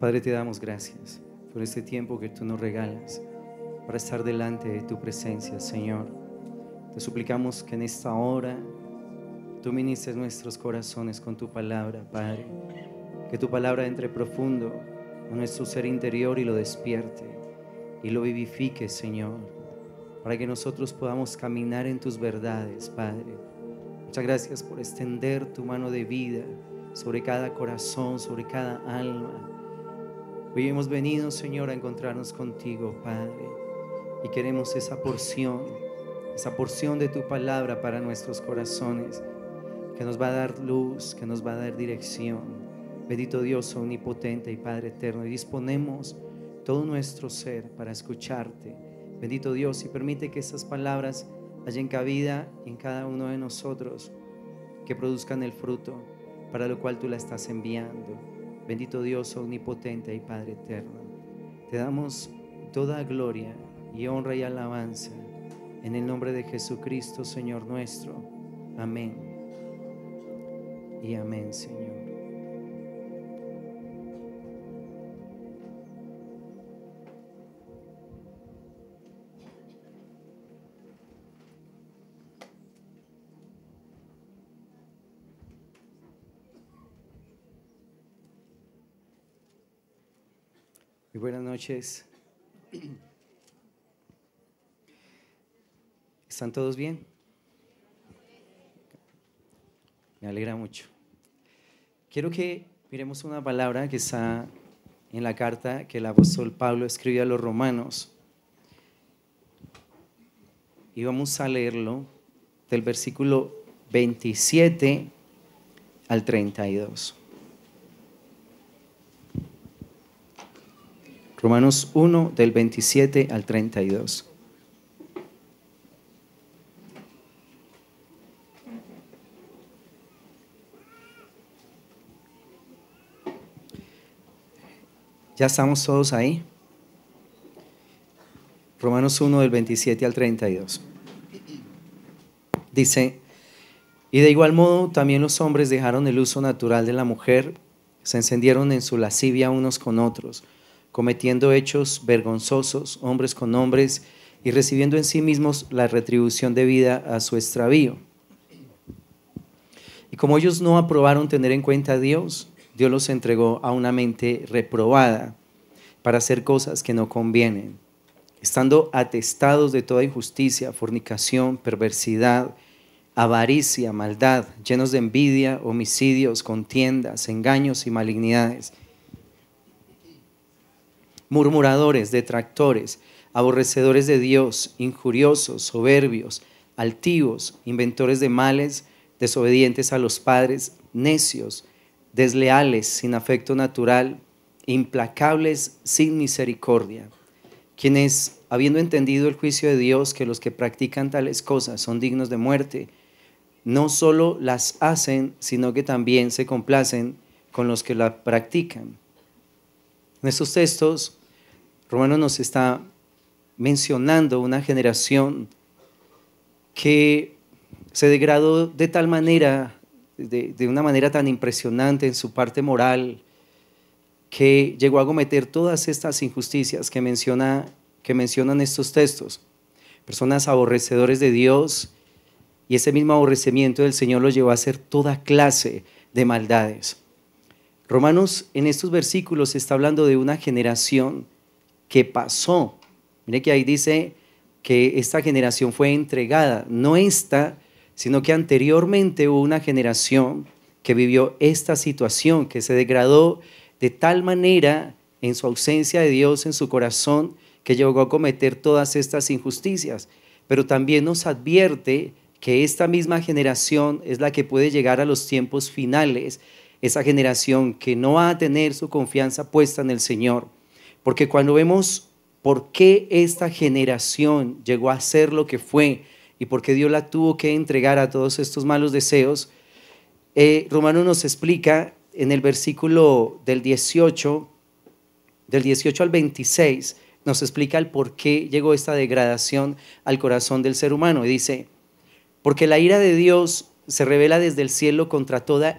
Padre, te damos gracias por este tiempo que tú nos regalas para estar delante de tu presencia, Señor. Te suplicamos que en esta hora tú ministres nuestros corazones con tu palabra, Padre. Que tu palabra entre profundo a nuestro ser interior y lo despierte y lo vivifique, Señor, para que nosotros podamos caminar en tus verdades, Padre. Muchas gracias por extender tu mano de vida sobre cada corazón, sobre cada alma. Hoy hemos venido, Señor, a encontrarnos contigo, Padre, y queremos esa porción de tu palabra para nuestros corazones, que nos va a dar luz, que nos va a dar dirección. Bendito Dios omnipotente y Padre eterno, y disponemos todo nuestro ser para escucharte. Bendito Dios, y permite que estas palabras hallen cabida en cada uno de nosotros, que produzcan el fruto para lo cual tú la estás enviando. Bendito Dios omnipotente y Padre eterno, te damos toda gloria y honra y alabanza en el nombre de Jesucristo, Señor nuestro. Amén y amén, Señor. Muy buenas noches. ¿Están todos bien? Me alegra mucho. Quiero que miremos una palabra que está en la carta que el apóstol Pablo escribió a los romanos. Y vamos a leerlo del versículo 27 al 32. Romanos 1 del 27 al 32. ¿Ya estamos todos ahí? Romanos 1 del 27 al 32. Dice: y de igual modo también los hombres dejaron el uso natural de la mujer, se encendieron en su lascivia unos con otros, cometiendo hechos vergonzosos, hombres con hombres, y recibiendo en sí mismos la retribución debida a su extravío. Y como ellos no aprobaron tener en cuenta a Dios, Dios los entregó a una mente reprobada para hacer cosas que no convienen, estando atestados de toda injusticia, fornicación, perversidad, avaricia, maldad, llenos de envidia, homicidios, contiendas, engaños y malignidades, murmuradores, detractores, aborrecedores de Dios, injuriosos, soberbios, altivos, inventores de males, desobedientes a los padres, necios, desleales, sin afecto natural, implacables, sin misericordia, quienes, habiendo entendido el juicio de Dios, que los que practican tales cosas son dignos de muerte, no solo las hacen, sino que también se complacen con los que la practican. En estos textos, Romanos nos está mencionando una generación que se degradó de tal manera, de una manera tan impresionante en su parte moral, que llegó a cometer todas estas injusticias que mencionan estos textos. Personas aborrecedores de Dios, y ese mismo aborrecimiento del Señor los llevó a hacer toda clase de maldades. Romanos en estos versículos está hablando de una generación que pasó. Mire que ahí dice que esta generación fue entregada, no esta, sino que anteriormente hubo una generación que vivió esta situación, que se degradó de tal manera en su ausencia de Dios en su corazón, que llegó a cometer todas estas injusticias. Pero también nos advierte que esta misma generación es la que puede llegar a los tiempos finales, esa generación que no va a tener su confianza puesta en el Señor. Porque cuando vemos por qué esta generación llegó a ser lo que fue y por qué Dios la tuvo que entregar a todos estos malos deseos, Romanos nos explica en el versículo del 18 al 26, nos explica el por qué llegó esta degradación al corazón del ser humano. Y dice: porque la ira de Dios se revela desde el cielo contra toda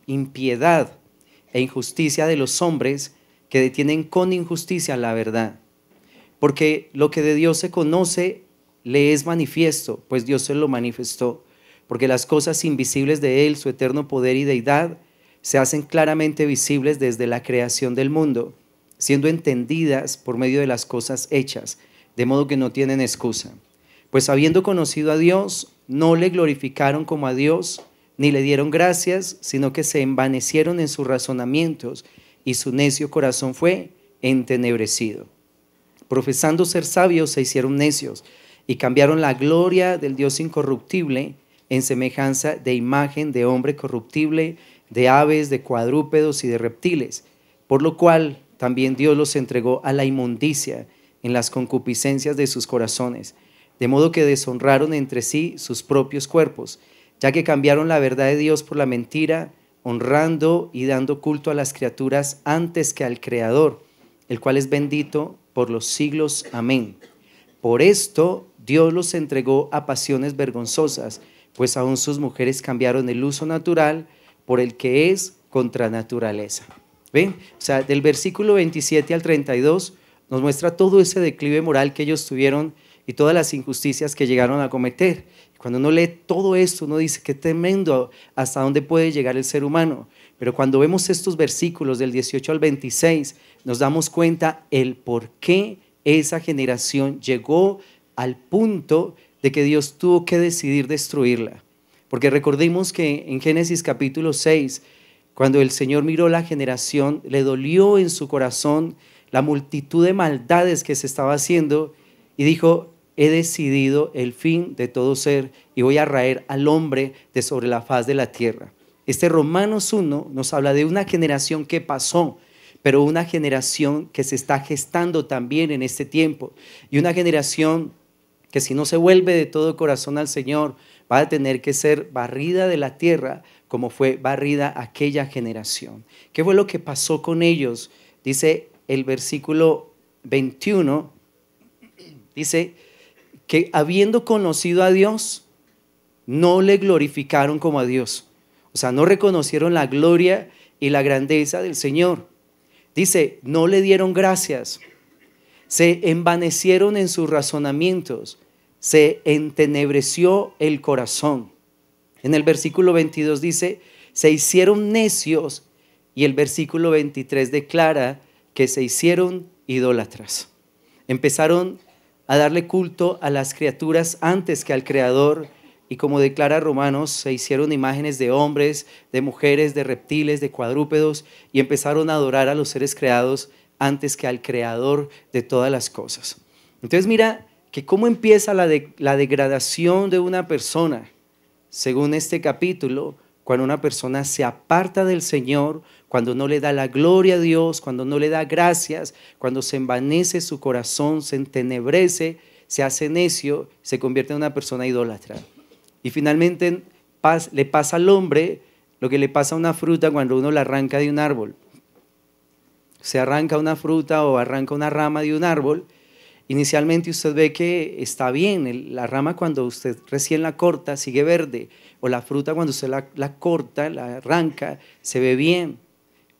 impiedad e injusticia de los hombres que detienen con injusticia la verdad. Porque lo que de Dios se conoce le es manifiesto, pues Dios se lo manifestó. Porque las cosas invisibles de Él, su eterno poder y deidad, se hacen claramente visibles desde la creación del mundo, siendo entendidas por medio de las cosas hechas, de modo que no tienen excusa. Pues habiendo conocido a Dios, no le glorificaron como a Dios, ni le dieron gracias, sino que se envanecieron en sus razonamientos, y su necio corazón fue entenebrecido. Profesando ser sabios, se hicieron necios, y cambiaron la gloria del Dios incorruptible en semejanza de imagen de hombre corruptible, de aves, de cuadrúpedos y de reptiles, por lo cual también Dios los entregó a la inmundicia en las concupiscencias de sus corazones, de modo que deshonraron entre sí sus propios cuerpos, ya que cambiaron la verdad de Dios por la mentira, honrando y dando culto a las criaturas antes que al Creador, el cual es bendito por los siglos. Amén. Por esto Dios los entregó a pasiones vergonzosas, pues aún sus mujeres cambiaron el uso natural por el que es contra naturaleza. ¿Ven? O sea, del versículo 27 al 32 nos muestra todo ese declive moral que ellos tuvieron y todas las injusticias que llegaron a cometer. Cuando uno lee todo esto, uno dice, qué tremendo hasta dónde puede llegar el ser humano. Pero cuando vemos estos versículos del 18 al 26, nos damos cuenta el por qué esa generación llegó al punto de que Dios tuvo que decidir destruirla. Porque recordemos que en Génesis capítulo 6, cuando el Señor miró la generación, le dolió en su corazón la multitud de maldades que se estaba haciendo y dijo, he decidido el fin de todo ser y voy a raer al hombre de sobre la faz de la tierra. Este Romanos 1 nos habla de una generación que pasó, pero una generación que se está gestando también en este tiempo y una generación que si no se vuelve de todo corazón al Señor, va a tener que ser barrida de la tierra como fue barrida aquella generación. ¿Qué fue lo que pasó con ellos? Dice el versículo 21, dice que habiendo conocido a Dios, no le glorificaron como a Dios. O sea, no reconocieron la gloria y la grandeza del Señor. Dice, no le dieron gracias. Se envanecieron en sus razonamientos, se entenebreció el corazón. En el versículo 22 dice, se hicieron necios, y el versículo 23 declara que se hicieron idólatras. Empezaron a darle culto a las criaturas antes que al Creador, y como declara Romanos, se hicieron imágenes de hombres, de mujeres, de reptiles, de cuadrúpedos, y empezaron a adorar a los seres creados antes que al Creador de todas las cosas. Entonces mira que cómo empieza la degradación de una persona, según este capítulo, cuando una persona se aparta del Señor, cuando no le da la gloria a Dios, cuando no le da gracias, cuando se envanece su corazón, se entenebrece, se hace necio, se convierte en una persona idólatra. Y finalmente le pasa al hombre lo que le pasa a una fruta cuando uno la arranca de un árbol. Se arranca una fruta o arranca una rama de un árbol, inicialmente usted ve que está bien, la rama cuando usted recién la corta sigue verde, o la fruta cuando usted la corta, la arranca, se ve bien,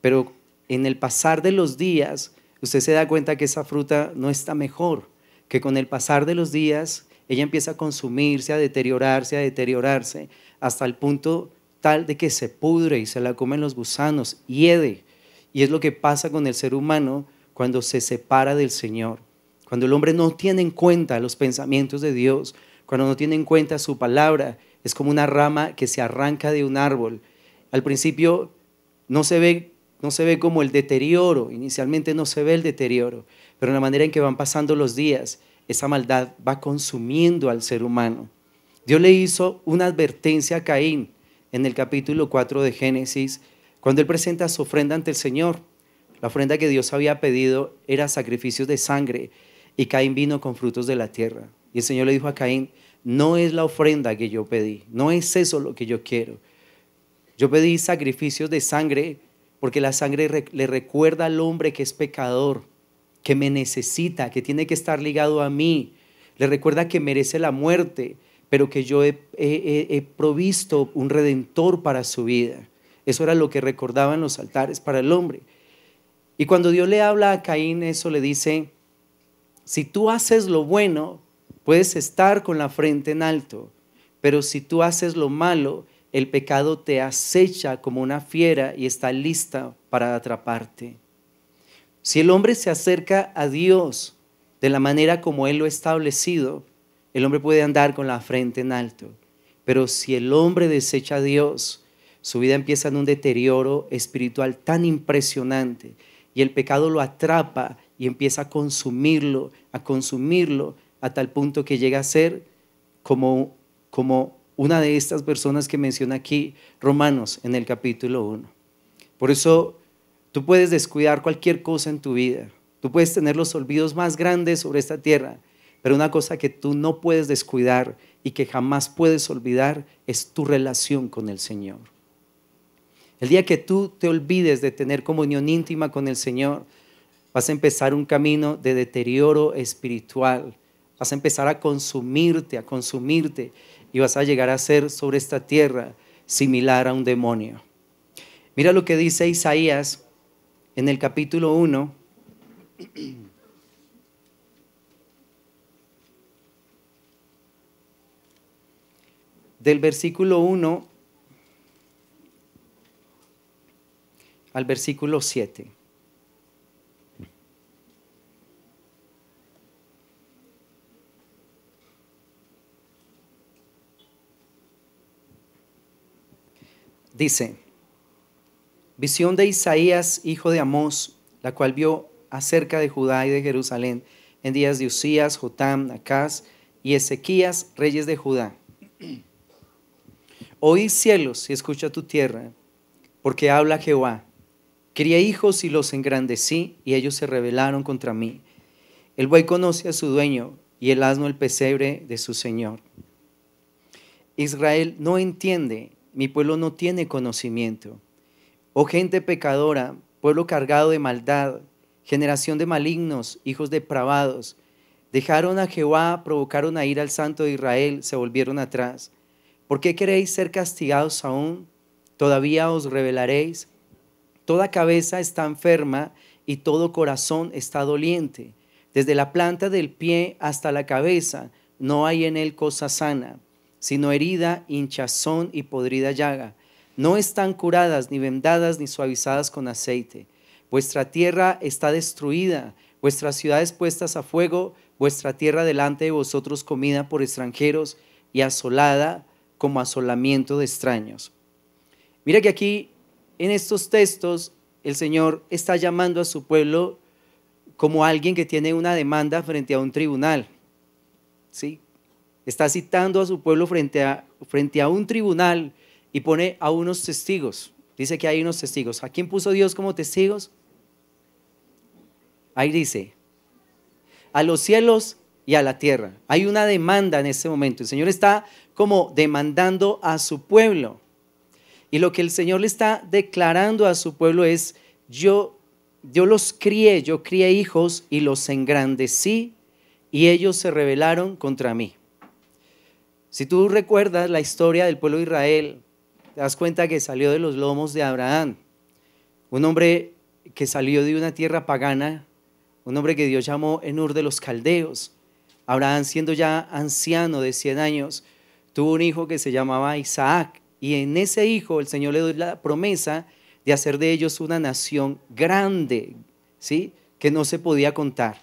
pero en el pasar de los días usted se da cuenta que esa fruta no está mejor, que con el pasar de los días ella empieza a consumirse, a deteriorarse, hasta el punto tal de que se pudre y se la comen los gusanos, hiede. Y es lo que pasa con el ser humano cuando se separa del Señor. Cuando el hombre no tiene en cuenta los pensamientos de Dios, cuando no tiene en cuenta su palabra, es como una rama que se arranca de un árbol. Al principio no se ve como el deterioro, inicialmente no se ve el deterioro, pero en la manera en que van pasando los días, esa maldad va consumiendo al ser humano. Dios le hizo una advertencia a Caín en el capítulo 4 de Génesis, cuando él presenta su ofrenda ante el Señor. La ofrenda que Dios había pedido era sacrificios de sangre, y Caín vino con frutos de la tierra. Y el Señor le dijo a Caín, no es la ofrenda que yo pedí, no es eso lo que yo quiero. Yo pedí sacrificios de sangre porque la sangre le recuerda al hombre que es pecador, que me necesita, que tiene que estar ligado a mí. Le recuerda que merece la muerte, pero que yo he provisto un redentor para su vida. Eso era lo que recordaban los altares para el hombre. Y cuando Dios le habla a Caín eso, le dice, si tú haces lo bueno, puedes estar con la frente en alto, pero si tú haces lo malo, el pecado te acecha como una fiera y está lista para atraparte. Si el hombre se acerca a Dios de la manera como Él lo ha establecido, el hombre puede andar con la frente en alto. Pero si el hombre desecha a Dios, su vida empieza en un deterioro espiritual tan impresionante y el pecado lo atrapa y empieza a consumirlo a tal punto que llega a ser como una de estas personas que menciona aquí Romanos en el capítulo 1. Por eso tú puedes descuidar cualquier cosa en tu vida, tú puedes tener los olvidos más grandes sobre esta tierra, pero una cosa que tú no puedes descuidar y que jamás puedes olvidar es tu relación con el Señor. El día que tú te olvides de tener comunión íntima con el Señor, vas a empezar un camino de deterioro espiritual, vas a empezar a consumirte y vas a llegar a ser sobre esta tierra similar a un demonio. Mira lo que dice Isaías en el capítulo 1. Del versículo 1 al versículo 7. Dice, visión de Isaías, hijo de Amós, la cual vio acerca de Judá y de Jerusalén en días de Usías, Jotam, Acaz y Ezequías, reyes de Judá. Oí cielos y escucha tu tierra, porque habla Jehová. Crié hijos y los engrandecí, y ellos se rebelaron contra mí. El buey conoce a su dueño, y el asno el pesebre de su señor. Israel no entiende, mi pueblo no tiene conocimiento. Oh gente pecadora, pueblo cargado de maldad, generación de malignos, hijos depravados, dejaron a Jehová, provocaron a ir al Santo de Israel, se volvieron atrás. ¿Por qué queréis ser castigados aún? ¿Todavía os rebelaréis? Toda cabeza está enferma y todo corazón está doliente. Desde la planta del pie hasta la cabeza no hay en él cosa sana, sino herida, hinchazón y podrida llaga. No están curadas, ni vendadas, ni suavizadas con aceite. Vuestra tierra está destruida, vuestras ciudades puestas a fuego, vuestra tierra delante de vosotros comida por extranjeros y asolada como asolamiento de extraños. Mira que aquí en estos textos el Señor está llamando a su pueblo como alguien que tiene una demanda frente a un tribunal, ¿sí? Está citando a su pueblo frente a un tribunal y pone a unos testigos. Dice que hay unos testigos. ¿A quién puso Dios como testigos? Ahí dice, a los cielos y a la tierra. Hay una demanda en este momento. El Señor está como demandando a su pueblo. Y lo que el Señor le está declarando a su pueblo es, yo los crié, yo crié hijos y los engrandecí y ellos se rebelaron contra mí. Si tú recuerdas la historia del pueblo de Israel, te das cuenta que salió de los lomos de Abraham, un hombre que salió de una tierra pagana, un hombre que Dios llamó en Ur de los Caldeos. Abraham, siendo ya anciano de 100 años, tuvo un hijo que se llamaba Isaac, y en ese hijo el Señor le dio la promesa de hacer de ellos una nación grande, ¿sí? Que no se podía contar.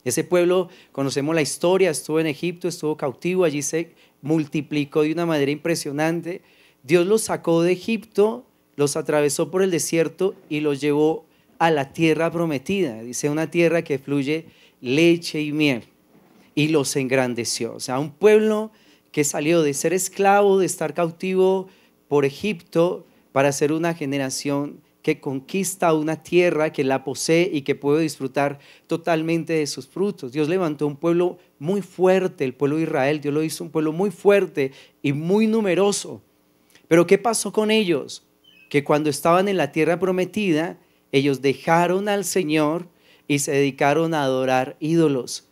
Ese pueblo, conocemos la historia, estuvo en Egipto, estuvo cautivo, allí se multiplicó de una manera impresionante. Dios los sacó de Egipto, los atravesó por el desierto y los llevó a la tierra prometida. Dice, una tierra que fluye leche y miel, y los engrandeció. O sea, un pueblo que salió de ser esclavo, de estar cautivo por Egipto, para ser una generación que conquista una tierra, que la posee y que puede disfrutar totalmente de sus frutos. Dios levantó un pueblo muy fuerte, el pueblo de Israel. Dios lo hizo un pueblo muy fuerte y muy numeroso. Pero ¿qué pasó con ellos? Que cuando estaban en la tierra prometida, ellos dejaron al Señor y se dedicaron a adorar ídolos.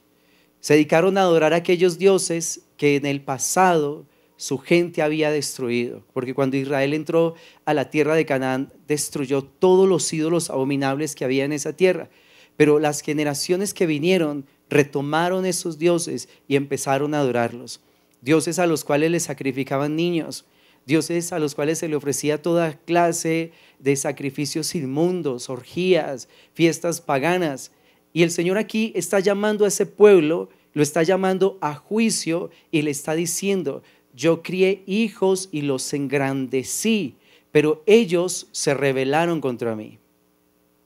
Se dedicaron a adorar a aquellos dioses que en el pasado su gente había destruido. Porque cuando Israel entró a la tierra de Canaán, destruyó todos los ídolos abominables que había en esa tierra. Pero las generaciones que vinieron retomaron esos dioses y empezaron a adorarlos. Dioses a los cuales les sacrificaban niños, dioses a los cuales se le ofrecía toda clase de sacrificios inmundos, orgías, fiestas paganas. Y el Señor aquí está llamando a ese pueblo, lo está llamando a juicio y le está diciendo: yo crié hijos y los engrandecí, pero ellos se rebelaron contra mí.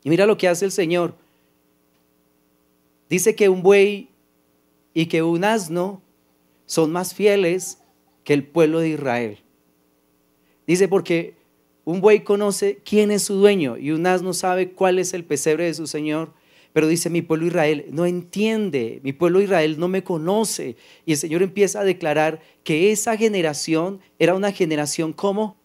Y mira lo que hace el Señor. Dice que un buey y que un asno son más fieles que el pueblo de Israel. Dice porque un buey conoce quién es su dueño y un asno sabe cuál es el pesebre de su señor. Pero dice: mi pueblo Israel no entiende, mi pueblo Israel no me conoce. Y el Señor empieza a declarar que esa generación era una generación como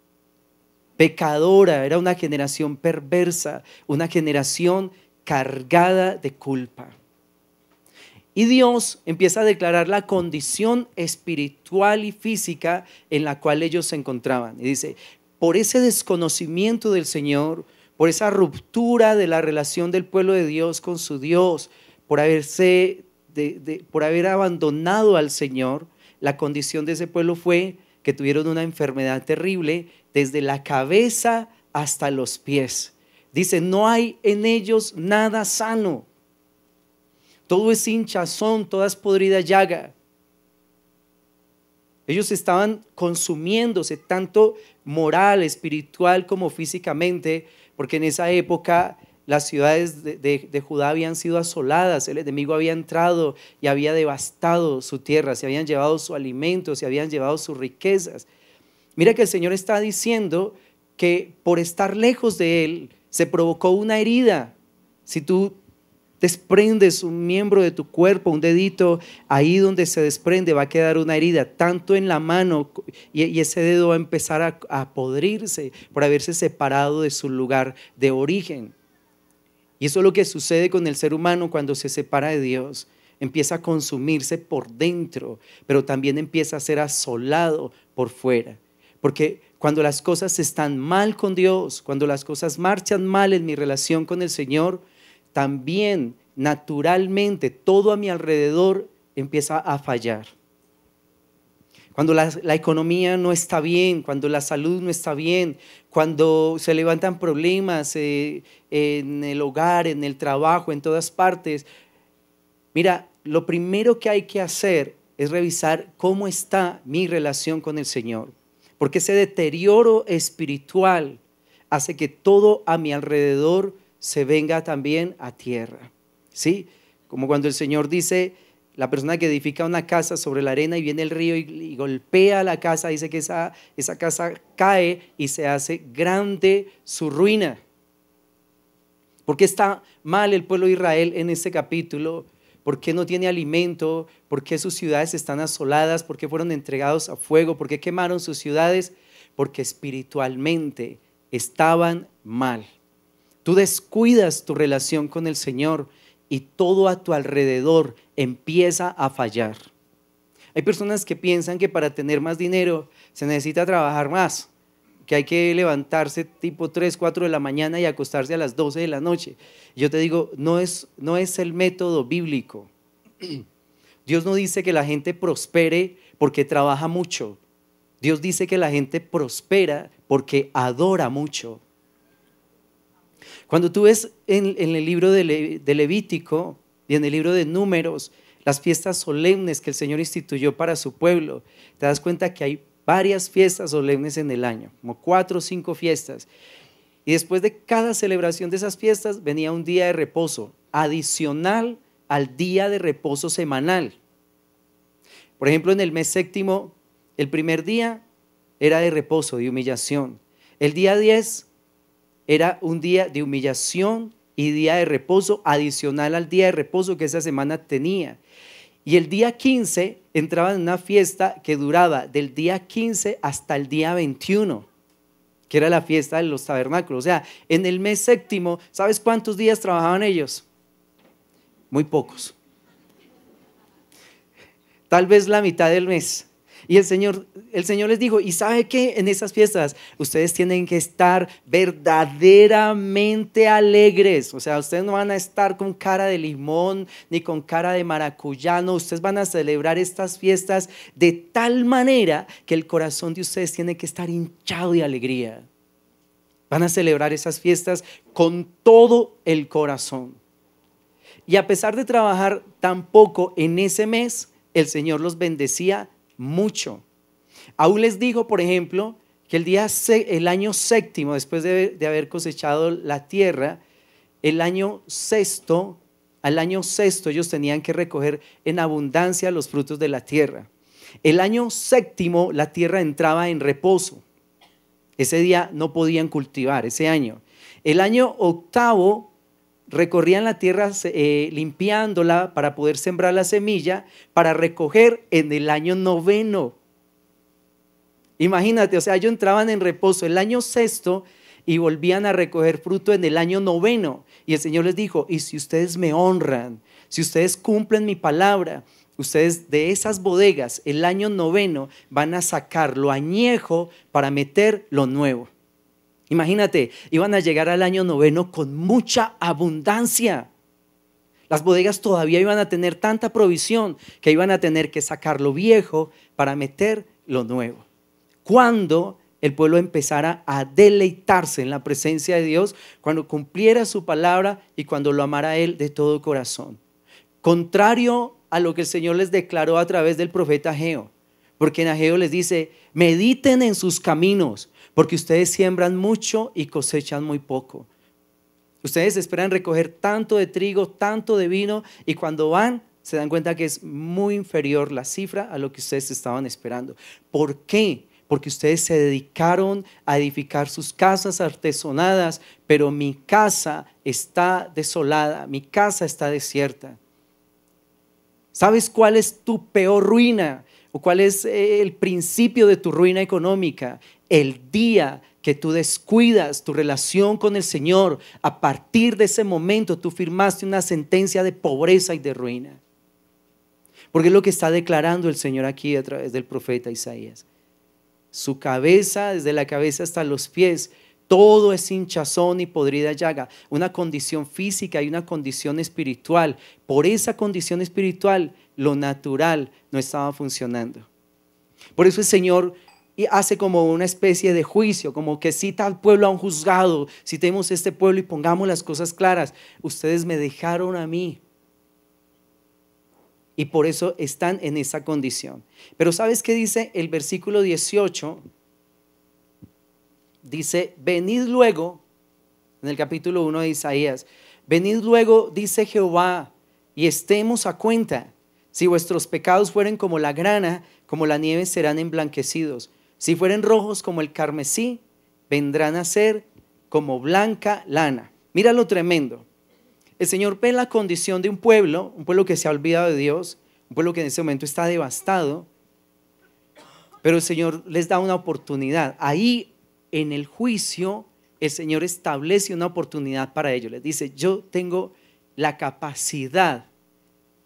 pecadora, era una generación perversa, una generación cargada de culpa. Y Dios empieza a declarar la condición espiritual y física en la cual ellos se encontraban. Y dice: por ese desconocimiento del Señor, por esa ruptura de la relación del pueblo de Dios con su Dios, por haber abandonado al Señor, la condición de ese pueblo fue que tuvieron una enfermedad terrible desde la cabeza hasta los pies. Dice: no hay en ellos nada sano. Todo es hinchazón, toda es podrida llaga. Ellos estaban consumiéndose tanto moral, espiritual como físicamente, porque en esa época las ciudades de Judá habían sido asoladas, el enemigo había entrado y había devastado su tierra, se habían llevado su alimento, se habían llevado sus riquezas. Mira que el Señor está diciendo que por estar lejos de Él se provocó una herida. Si tú desprendes un miembro de tu cuerpo, un dedito, ahí donde se desprende va a quedar una herida, tanto en la mano, y ese dedo va a empezar a podrirse por haberse separado de su lugar de origen. Y eso es lo que sucede con el ser humano cuando se separa de Dios. Empieza a consumirse por dentro, pero también empieza a ser asolado por fuera. Porque cuando las cosas están mal con Dios, cuando las cosas marchan mal en mi relación con el Señor, también naturalmente todo a mi alrededor empieza a fallar. Cuando la economía no está bien, cuando la salud no está bien, cuando se levantan problemas en el hogar, en el trabajo, en todas partes. Mira, lo primero que hay que hacer es revisar cómo está mi relación con el Señor. Porque ese deterioro espiritual hace que todo a mi alrededor se venga también a tierra, ¿sí? Como cuando el Señor dice: la persona que edifica una casa sobre la arena y viene el río y golpea la casa, dice que esa casa cae y se hace grande su ruina. ¿Por qué está mal el pueblo de Israel en este capítulo? ¿Por qué no tiene alimento? ¿Por qué sus ciudades están asoladas? ¿Por qué fueron entregados a fuego? ¿Por qué quemaron sus ciudades? Porque espiritualmente estaban mal. Tú descuidas tu relación con el Señor y todo a tu alrededor empieza a fallar. Hay personas que piensan que para tener más dinero se necesita trabajar más, que hay que levantarse tipo 3, 4 de la mañana y acostarse a las 12 de la noche. Yo te digo, no es el método bíblico. Dios no dice que la gente prospere porque trabaja mucho. Dios dice que la gente prospera porque adora mucho. Cuando tú ves en el libro de Levítico y en el libro de Números las fiestas solemnes que el Señor instituyó para su pueblo, te das cuenta que hay varias fiestas solemnes en el año, como 4 o 5 fiestas. Y después de cada celebración de esas fiestas venía un día de reposo adicional al día de reposo semanal. Por ejemplo, en el mes séptimo, el primer día era de reposo, de humillación. El día 10 era un día de humillación y día de reposo adicional al día de reposo que esa semana tenía. Y el día 15 entraban en una fiesta que duraba del día 15 hasta el día 21, que era la fiesta de los tabernáculos. O sea, en el mes séptimo, ¿sabes cuántos días trabajaban ellos? Muy pocos. Tal vez la mitad del mes. Y el Señor les dijo, ¿y sabe qué? En esas fiestas ustedes tienen que estar verdaderamente alegres. O sea, ustedes no van a estar con cara de limón ni con cara de maracuyá. No, ustedes van a celebrar estas fiestas de tal manera que el corazón de ustedes tiene que estar hinchado de alegría. Van a celebrar esas fiestas con todo el corazón. Y a pesar de trabajar tan poco en ese mes, el Señor los bendecía mucho. Aún les dijo, por ejemplo, que el año séptimo, después de haber cosechado la tierra, al año sexto ellos tenían que recoger en abundancia los frutos de la tierra. El año séptimo la tierra entraba en reposo. Ese día no podían cultivar, ese año. El año octavo recorrían la tierra limpiándola para poder sembrar la semilla para recoger en el año noveno. Imagínate, o sea, ellos entraban en reposo el año sexto y volvían a recoger fruto en el año noveno. Y el Señor les dijo, y si ustedes me honran, si ustedes cumplen mi palabra, ustedes de esas bodegas el año noveno van a sacar lo añejo para meter lo nuevo. Imagínate, iban a llegar al año noveno con mucha abundancia. Las bodegas todavía iban a tener tanta provisión que iban a tener que sacar lo viejo para meter lo nuevo. Cuando el pueblo empezara a deleitarse en la presencia de Dios, cuando cumpliera su palabra y cuando lo amara a Él de todo corazón. Contrario a lo que el Señor les declaró a través del profeta Ageo, porque en Ageo les dice, mediten en sus caminos, porque ustedes siembran mucho y cosechan muy poco. Ustedes esperan recoger tanto de trigo, tanto de vino, y cuando van se dan cuenta que es muy inferior la cifra a lo que ustedes estaban esperando. ¿Por qué? Porque ustedes se dedicaron a edificar sus casas artesonadas, pero mi casa está desolada, mi casa está desierta. ¿Sabes cuál es tu peor ruina? ¿O cuál es el principio de tu ruina económica? El día que tú descuidas tu relación con el Señor, a partir de ese momento tú firmaste una sentencia de pobreza y de ruina. Porque es lo que está declarando el Señor aquí a través del profeta Isaías. Su cabeza, desde la cabeza hasta los pies, todo es hinchazón y podrida llaga, una condición física y una condición espiritual. Por esa condición espiritual, lo natural no estaba funcionando. Por eso el Señor hace como una especie de juicio, como que cita al pueblo a un juzgado. Citemos este pueblo y pongamos las cosas claras. Ustedes me dejaron a mí. Y por eso están en esa condición. Pero ¿sabes qué dice el versículo 18? Dice, venid luego, en el capítulo 1 de Isaías, venid luego, dice Jehová, y estemos a cuenta. Si vuestros pecados fueren como la grana, como la nieve serán emblanquecidos. Si fueren rojos como el carmesí, vendrán a ser como blanca lana. Mira lo tremendo. El Señor ve la condición de un pueblo que se ha olvidado de Dios, un pueblo que en ese momento está devastado, pero el Señor les da una oportunidad. Ahí en el juicio el Señor establece una oportunidad para ellos. Les dice, yo tengo la capacidad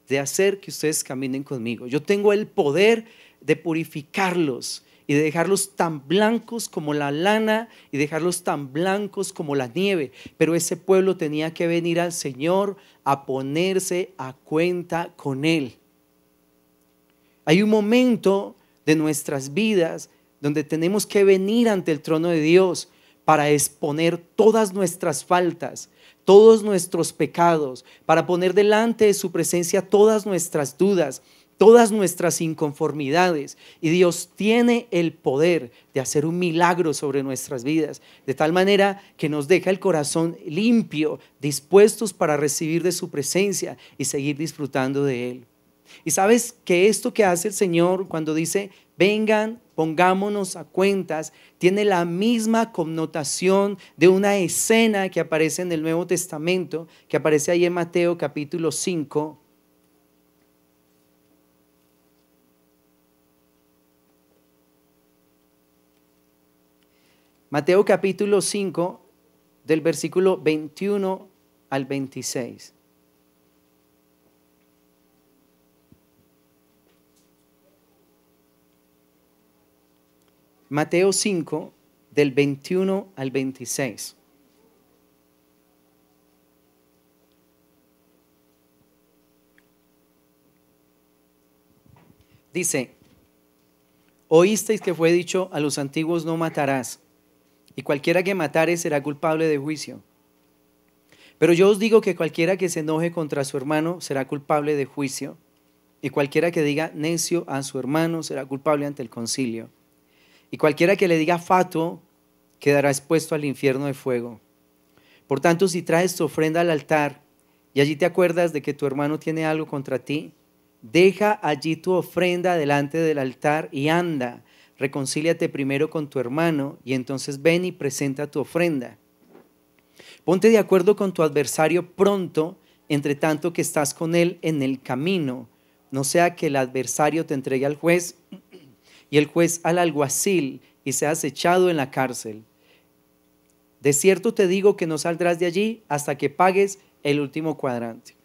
de hacer que ustedes caminen conmigo. Yo tengo el poder de purificarlos y de dejarlos tan blancos como la lana y dejarlos tan blancos como la nieve. Pero ese pueblo tenía que venir al Señor a ponerse a cuenta con Él. Hay un momento de nuestras vidas donde tenemos que venir ante el trono de Dios para exponer todas nuestras faltas, todos nuestros pecados, para poner delante de su presencia todas nuestras dudas, todas nuestras inconformidades. Y Dios tiene el poder de hacer un milagro sobre nuestras vidas, de tal manera que nos deja el corazón limpio, dispuestos para recibir de su presencia y seguir disfrutando de Él. Y sabes que esto que hace el Señor cuando dice, vengan, pongámonos a cuentas, tiene la misma connotación de una escena que aparece en el Nuevo Testamento, que aparece ahí en Mateo capítulo 5. Mateo capítulo 5, del versículo 21 al 26. Mateo 5, del 21 al 26. Dice: oísteis que fue dicho a los antiguos: no matarás, y cualquiera que matare será culpable de juicio. Pero yo os digo que cualquiera que se enoje contra su hermano será culpable de juicio, y cualquiera que diga necio a su hermano será culpable ante el concilio. Y cualquiera que le diga fatuo quedará expuesto al infierno de fuego. Por tanto, si traes tu ofrenda al altar y allí te acuerdas de que tu hermano tiene algo contra ti, deja allí tu ofrenda delante del altar y anda, reconcíliate primero con tu hermano y entonces ven y presenta tu ofrenda. Ponte de acuerdo con tu adversario pronto, entre tanto que estás con él en el camino, no sea que el adversario te entregue al juez y el juez al alguacil y seas echado en la cárcel. De cierto te digo que no saldrás de allí hasta que pagues el último cuadrante.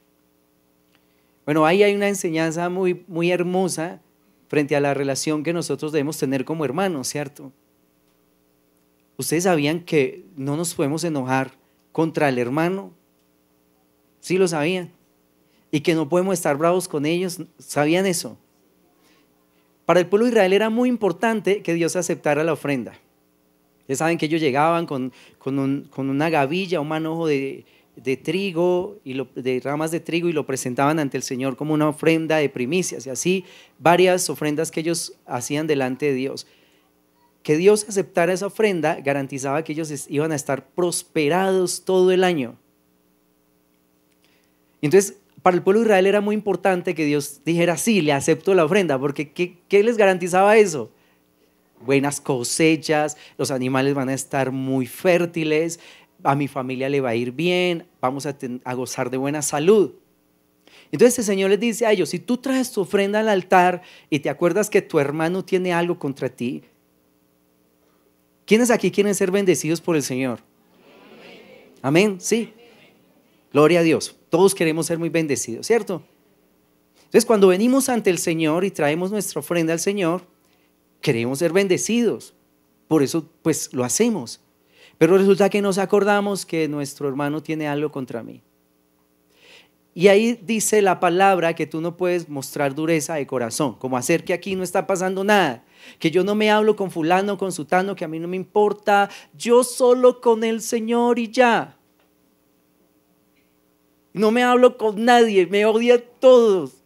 Bueno, ahí hay una enseñanza muy, muy hermosa frente a la relación que nosotros debemos tener como hermanos, ¿cierto? ¿Ustedes sabían que no nos podemos enojar contra el hermano? ¿Sí lo sabían? Y que no podemos estar bravos con ellos. ¿Sabían eso? Para el pueblo de Israel era muy importante que Dios aceptara la ofrenda. Ustedes saben que ellos llegaban con una gavilla, un manojo de trigo, de ramas de trigo, y lo presentaban ante el Señor como una ofrenda de primicias, y así varias ofrendas que ellos hacían delante de Dios. Que Dios aceptara esa ofrenda garantizaba que ellos iban a estar prosperados todo el año. Entonces, para el pueblo de Israel era muy importante que Dios dijera: sí, le acepto la ofrenda, porque ¿qué les garantizaba eso? Buenas cosechas, los animales van a estar muy fértiles, a mi familia le va a ir bien, vamos a gozar de buena salud. Entonces el Señor les dice a ellos: si tú traes tu ofrenda al altar y te acuerdas que tu hermano tiene algo contra ti, ¿quiénes aquí quieren ser bendecidos por el Señor? Amén, sí. Gloria a Dios. Todos queremos ser muy bendecidos, ¿cierto? Entonces cuando venimos ante el Señor y traemos nuestra ofrenda al Señor, queremos ser bendecidos. Por eso pues lo hacemos. Pero resulta que nos acordamos que nuestro hermano tiene algo contra mí. Y ahí dice la palabra que tú no puedes mostrar dureza de corazón, como hacer que aquí no está pasando nada, que yo no me hablo con fulano, con sutano, que a mí no me importa, yo solo con el Señor y ya. No me hablo con nadie, me odia a todos.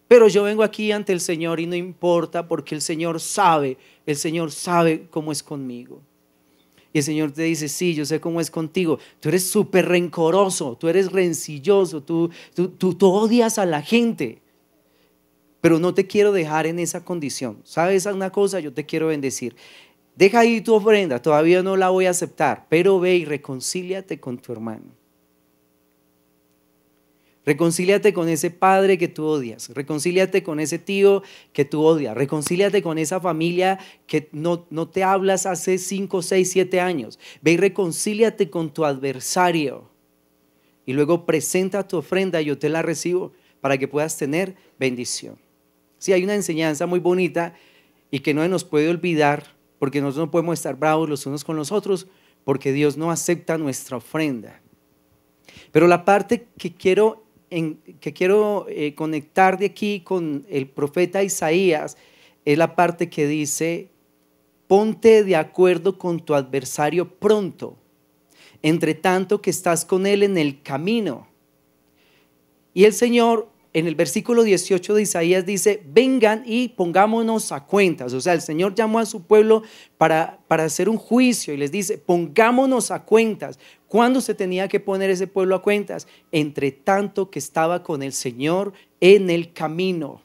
Pero yo vengo aquí ante el Señor y no importa, porque el Señor sabe cómo es conmigo. Y el Señor te dice: sí, yo sé cómo es contigo. Tú eres súper rencoroso, tú eres rencilloso, tú odias a la gente. Pero no te quiero dejar en esa condición. ¿Sabes una cosa? Yo te quiero bendecir. Deja ahí tu ofrenda, todavía no la voy a aceptar, pero ve y reconcíliate con tu hermano. Reconcíliate con ese padre que tú odias, reconcíliate con ese tío que tú odias, reconcíliate con esa familia que no te hablas hace 5, 6, 7 años. Ve y reconcíliate con tu adversario y luego presenta tu ofrenda y yo te la recibo para que puedas tener bendición. Sí, hay una enseñanza muy bonita y que no nos puede olvidar, porque nosotros no podemos estar bravos los unos con los otros, porque Dios no acepta nuestra ofrenda. Pero la parte que quiero conectar de aquí con el profeta Isaías es la parte que dice: ponte de acuerdo con tu adversario pronto, entre tanto que estás con él en el camino. Y el Señor en el versículo 18 de Isaías dice: vengan y pongámonos a cuentas. O sea, el Señor llamó a su pueblo para hacer un juicio y les dice: pongámonos a cuentas. ¿Cuándo se tenía que poner ese pueblo a cuentas? Entre tanto que estaba con el Señor en el camino.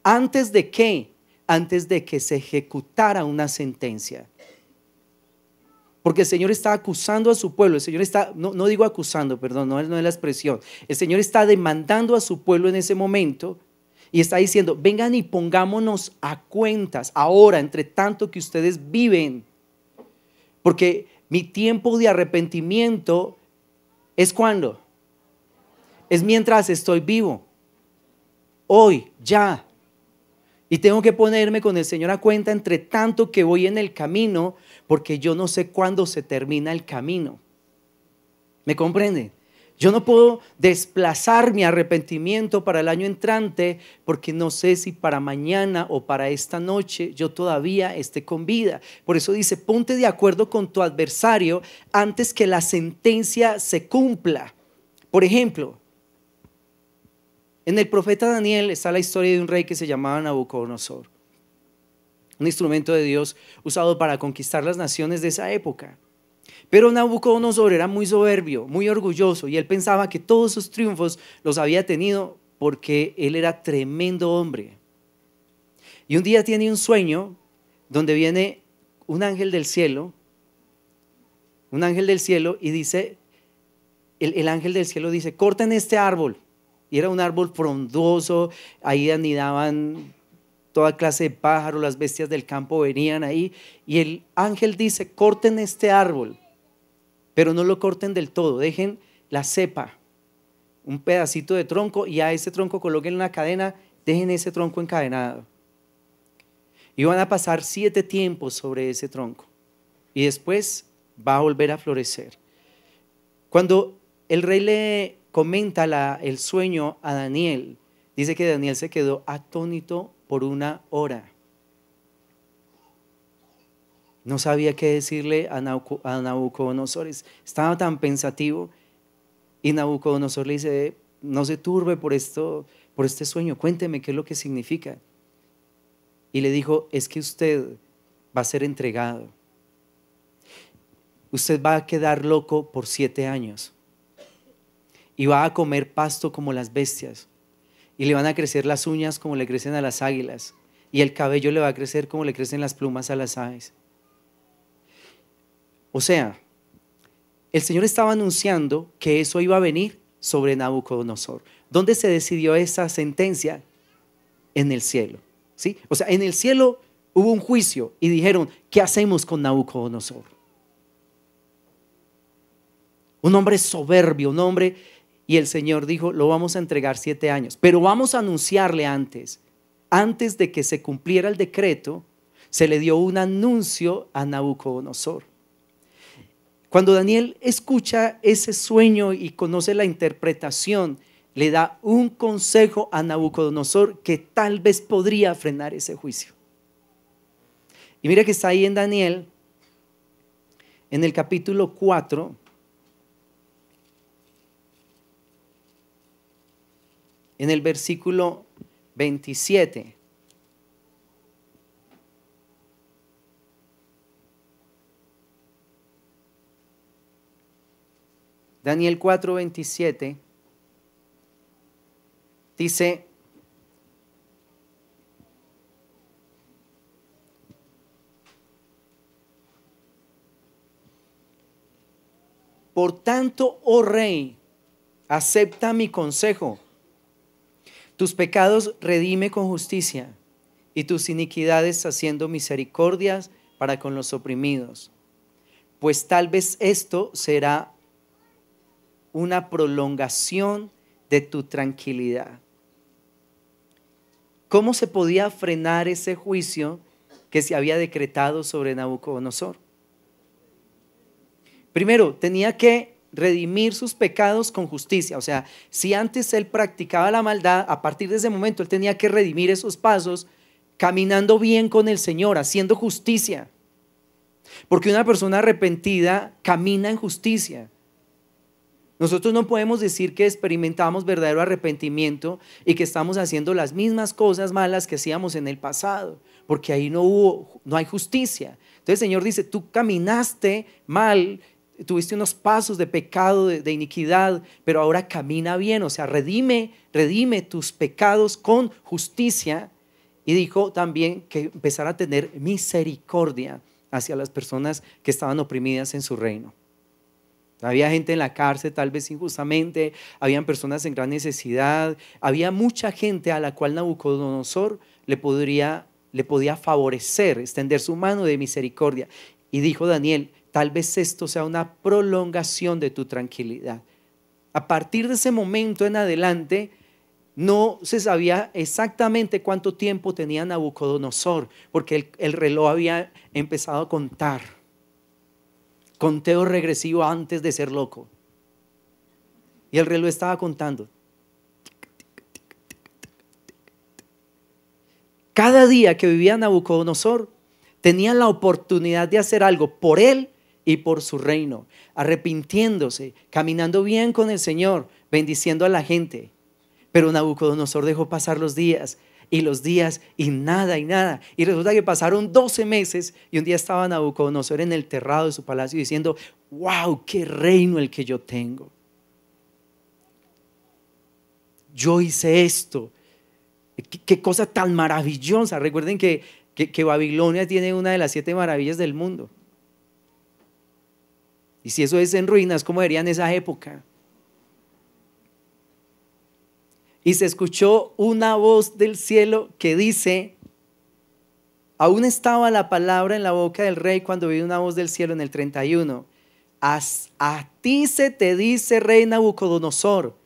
¿Antes de qué? Antes de que se ejecutara una sentencia. Porque el Señor está acusando a su pueblo. El Señor está, no digo acusando, perdón, no es la expresión. El Señor está demandando a su pueblo en ese momento y está diciendo: vengan y pongámonos a cuentas ahora, entre tanto que ustedes viven. Porque mi tiempo de arrepentimiento es ¿cuándo? Es mientras estoy vivo. Hoy, ya. Y tengo que ponerme con el Señor a cuenta entre tanto que voy en el camino, porque yo no sé cuándo se termina el camino. ¿Me comprende? Yo no puedo desplazar mi arrepentimiento para el año entrante porque no sé si para mañana o para esta noche yo todavía esté con vida. Por eso dice, ponte de acuerdo con tu adversario antes que la sentencia se cumpla. Por ejemplo, en el profeta Daniel está la historia de un rey que se llamaba Nabucodonosor, un instrumento de Dios usado para conquistar las naciones de esa época. Pero Nabucodonosor era muy soberbio, muy orgulloso, y él pensaba que todos sus triunfos los había tenido porque él era tremendo hombre. Y un día tiene un sueño donde viene un ángel del cielo, y dice, el ángel del cielo dice, corten este árbol. Y era un árbol frondoso, ahí anidaban toda clase de pájaros, las bestias del campo venían ahí. Y el ángel dice, corten este árbol, pero no lo corten del todo, dejen la cepa, un pedacito de tronco, y a ese tronco coloquen una cadena, dejen ese tronco encadenado. Y van a pasar 7 tiempos sobre ese tronco, y después va a volver a florecer. Cuando el rey le comenta el sueño a Daniel, dice que Daniel se quedó atónito por 1 hora. No sabía qué decirle a Nabucodonosor, estaba tan pensativo, y Nabucodonosor le dice, no se turbe por este sueño, cuénteme qué es lo que significa. Y le dijo, es que usted va a ser entregado, usted va a quedar loco por 7 años y va a comer pasto como las bestias, y le van a crecer las uñas como le crecen a las águilas, y el cabello le va a crecer como le crecen las plumas a las aves. O sea, el Señor estaba anunciando que eso iba a venir sobre Nabucodonosor. ¿Dónde se decidió esa sentencia? En el cielo, ¿sí? O sea, en el cielo hubo un juicio y dijeron, ¿qué hacemos con Nabucodonosor? Un hombre soberbio, un hombre, y el Señor dijo, lo vamos a entregar 7 años, pero vamos a anunciarle antes de que se cumpliera el decreto, se le dio un anuncio a Nabucodonosor. Cuando Daniel escucha ese sueño y conoce la interpretación, le da un consejo a Nabucodonosor que tal vez podría frenar ese juicio. Y mira que está ahí en Daniel, en el capítulo 4, en el versículo 27. Daniel 4:27 dice, por tanto, oh rey, acepta mi consejo, tus pecados redime con justicia y tus iniquidades haciendo misericordias para con los oprimidos, pues tal vez esto será una prolongación de tu tranquilidad. ¿Cómo se podía frenar ese juicio que se había decretado sobre Nabucodonosor? Primero, tenía que redimir sus pecados con justicia. O sea, si antes él practicaba la maldad, a partir de ese momento él tenía que redimir esos pasos caminando bien con el Señor, haciendo justicia. Porque una persona arrepentida camina en justicia. Nosotros no podemos decir que experimentamos verdadero arrepentimiento y que estamos haciendo las mismas cosas malas que hacíamos en el pasado, porque ahí no hay justicia. Entonces el Señor dice, tú caminaste mal, tuviste unos pasos de pecado, de iniquidad, pero ahora camina bien, o sea, redime tus pecados con justicia. Y dijo también que empezara a tener misericordia hacia las personas que estaban oprimidas en su reino. Había gente en la cárcel, tal vez injustamente, habían personas en gran necesidad, había mucha gente a la cual Nabucodonosor le podía favorecer, extender su mano de misericordia. Y dijo Daniel, tal vez esto sea una prolongación de tu tranquilidad. A partir de ese momento en adelante, no se sabía exactamente cuánto tiempo tenía Nabucodonosor, porque el reloj había empezado a contar. Conteo regresivo antes de ser loco. Y el reloj estaba contando. Cada día que vivía Nabucodonosor, tenía la oportunidad de hacer algo por él y por su reino, arrepintiéndose, caminando bien con el Señor, bendiciendo a la gente. Pero Nabucodonosor dejó pasar los días y nada y nada. Y resulta que pasaron 12 meses y un día estaba Nabucodonosor en el terrado de su palacio diciendo: wow, qué reino el que yo tengo. Yo hice esto. Qué cosa tan maravillosa. Recuerden que Babilonia tiene una de las 7 maravillas del mundo. Y si eso es en ruinas, ¿cómo verían esa época? Y se escuchó una voz del cielo que dice, aún estaba la palabra en la boca del rey cuando vino una voz del cielo en el 31. A ti se te dice, rey Nabucodonosor,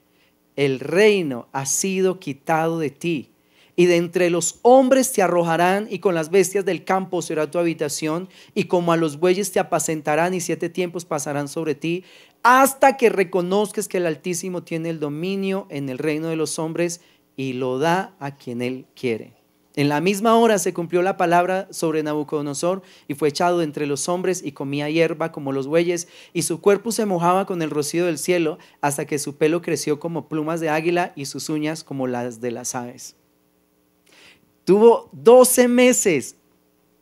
el reino ha sido quitado de ti, y de entre los hombres te arrojarán, y con las bestias del campo será tu habitación, y como a los bueyes te apacentarán, y 7 tiempos pasarán sobre ti, hasta que reconozcas que el Altísimo tiene el dominio en el reino de los hombres y lo da a quien él quiere. En la misma hora se cumplió la palabra sobre Nabucodonosor, y fue echado entre los hombres y comía hierba como los bueyes, y su cuerpo se mojaba con el rocío del cielo, hasta que su pelo creció como plumas de águila y sus uñas como las de las aves. Tuvo 12 meses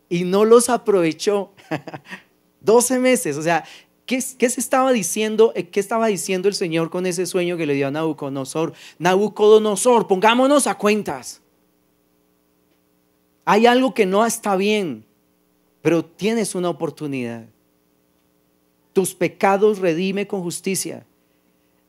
y no los aprovechó. 12 meses, o sea, ¿qué se estaba diciendo? ¿Qué estaba diciendo el Señor con ese sueño que le dio a Nabucodonosor? Nabucodonosor, pongámonos a cuentas. Hay algo que no está bien, pero tienes una oportunidad. Tus pecados redime con justicia.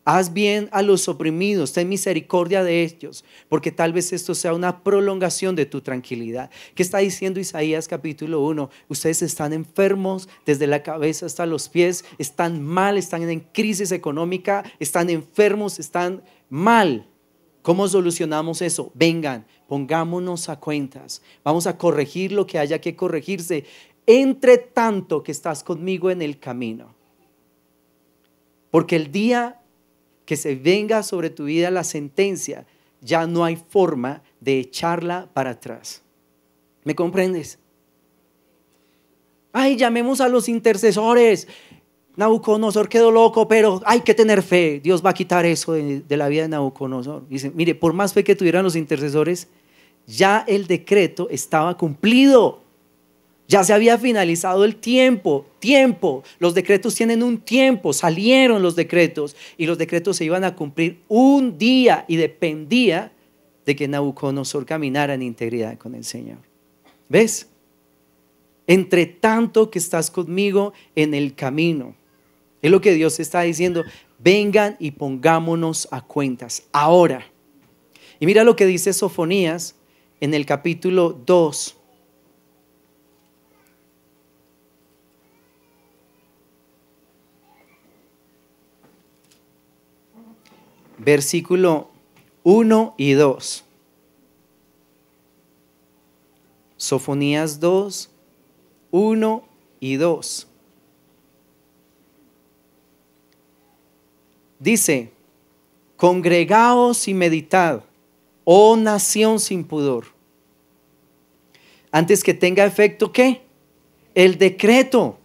Haz bien a los oprimidos, ten misericordia de ellos, porque tal vez esto sea una prolongación de tu tranquilidad. ¿Qué está diciendo Isaías capítulo 1? Ustedes están enfermos desde la cabeza hasta los pies, están mal, están en crisis económica, están enfermos, están mal. ¿Cómo solucionamos eso? Vengan, pongámonos a cuentas, vamos a corregir lo que haya que corregirse, entre tanto que estás conmigo en el camino. Porque el día que se venga sobre tu vida la sentencia, ya no hay forma de echarla para atrás. ¿Me comprendes? Ay, llamemos a los intercesores. Nabucodonosor quedó loco, pero hay que tener fe. Dios va a quitar eso de la vida de Nabucodonosor. Dice, mire, por más fe que tuvieran los intercesores, ya el decreto estaba cumplido. Ya se había finalizado el tiempo. Los decretos tienen un tiempo, salieron los decretos y los decretos se iban a cumplir un día y dependía de que Nabucodonosor caminara en integridad con el Señor. ¿Ves? Entre tanto que estás conmigo en el camino. Es lo que Dios está diciendo. Vengan y pongámonos a cuentas ahora. Y mira lo que dice Sofonías en el capítulo 2. Versículo 1 y 2. Sofonías 2, 1 y 2. Dice, congregaos y meditad, oh nación sin pudor. Antes que tenga efecto, ¿qué? El decreto.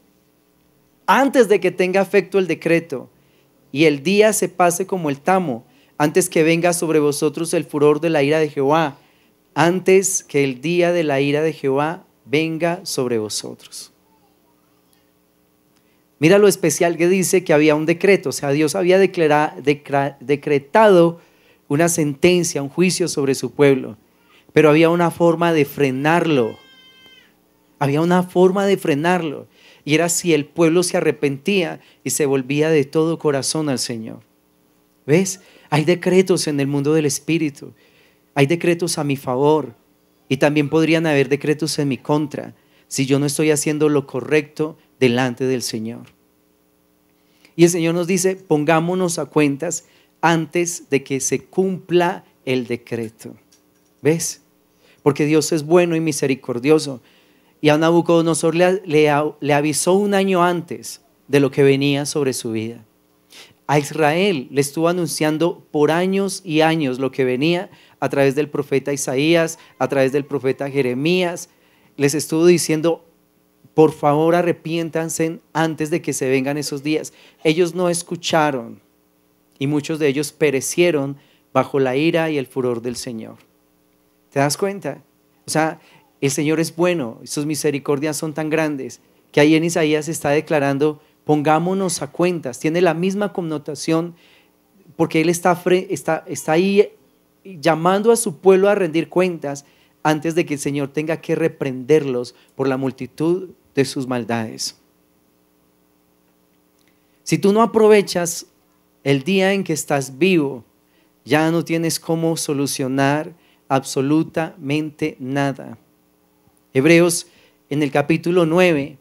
Antes de que tenga efecto el decreto y el día se pase como el tamo, antes que venga sobre vosotros el furor de la ira de Jehová, antes que el día de la ira de Jehová venga sobre vosotros. Mira lo especial que dice que había un decreto, o sea, Dios había decretado una sentencia, un juicio sobre su pueblo, pero había una forma de frenarlo. Había una forma de frenarlo, y era si el pueblo se arrepentía y se volvía de todo corazón al Señor. ¿Ves? Hay decretos en el mundo del espíritu, hay decretos a mi favor y también podrían haber decretos en mi contra si yo no estoy haciendo lo correcto delante del Señor. Y el Señor nos dice, pongámonos a cuentas antes de que se cumpla el decreto. ¿Ves? Porque Dios es bueno y misericordioso. Y a Nabucodonosor le avisó un año antes de lo que venía sobre su vida. A Israel le estuvo anunciando por años y años lo que venía a través del profeta Isaías, a través del profeta Jeremías. Les estuvo diciendo, por favor arrepiéntanse antes de que se vengan esos días. Ellos no escucharon y muchos de ellos perecieron bajo la ira y el furor del Señor. ¿Te das cuenta? O sea, el Señor es bueno y sus misericordias son tan grandes que ahí en Isaías está declarando, pongámonos a cuentas. Tiene la misma connotación porque Él está ahí llamando a su pueblo a rendir cuentas antes de que el Señor tenga que reprenderlos por la multitud de sus maldades. Si tú no aprovechas el día en que estás vivo, ya no tienes cómo solucionar absolutamente nada. Hebreos en el capítulo 9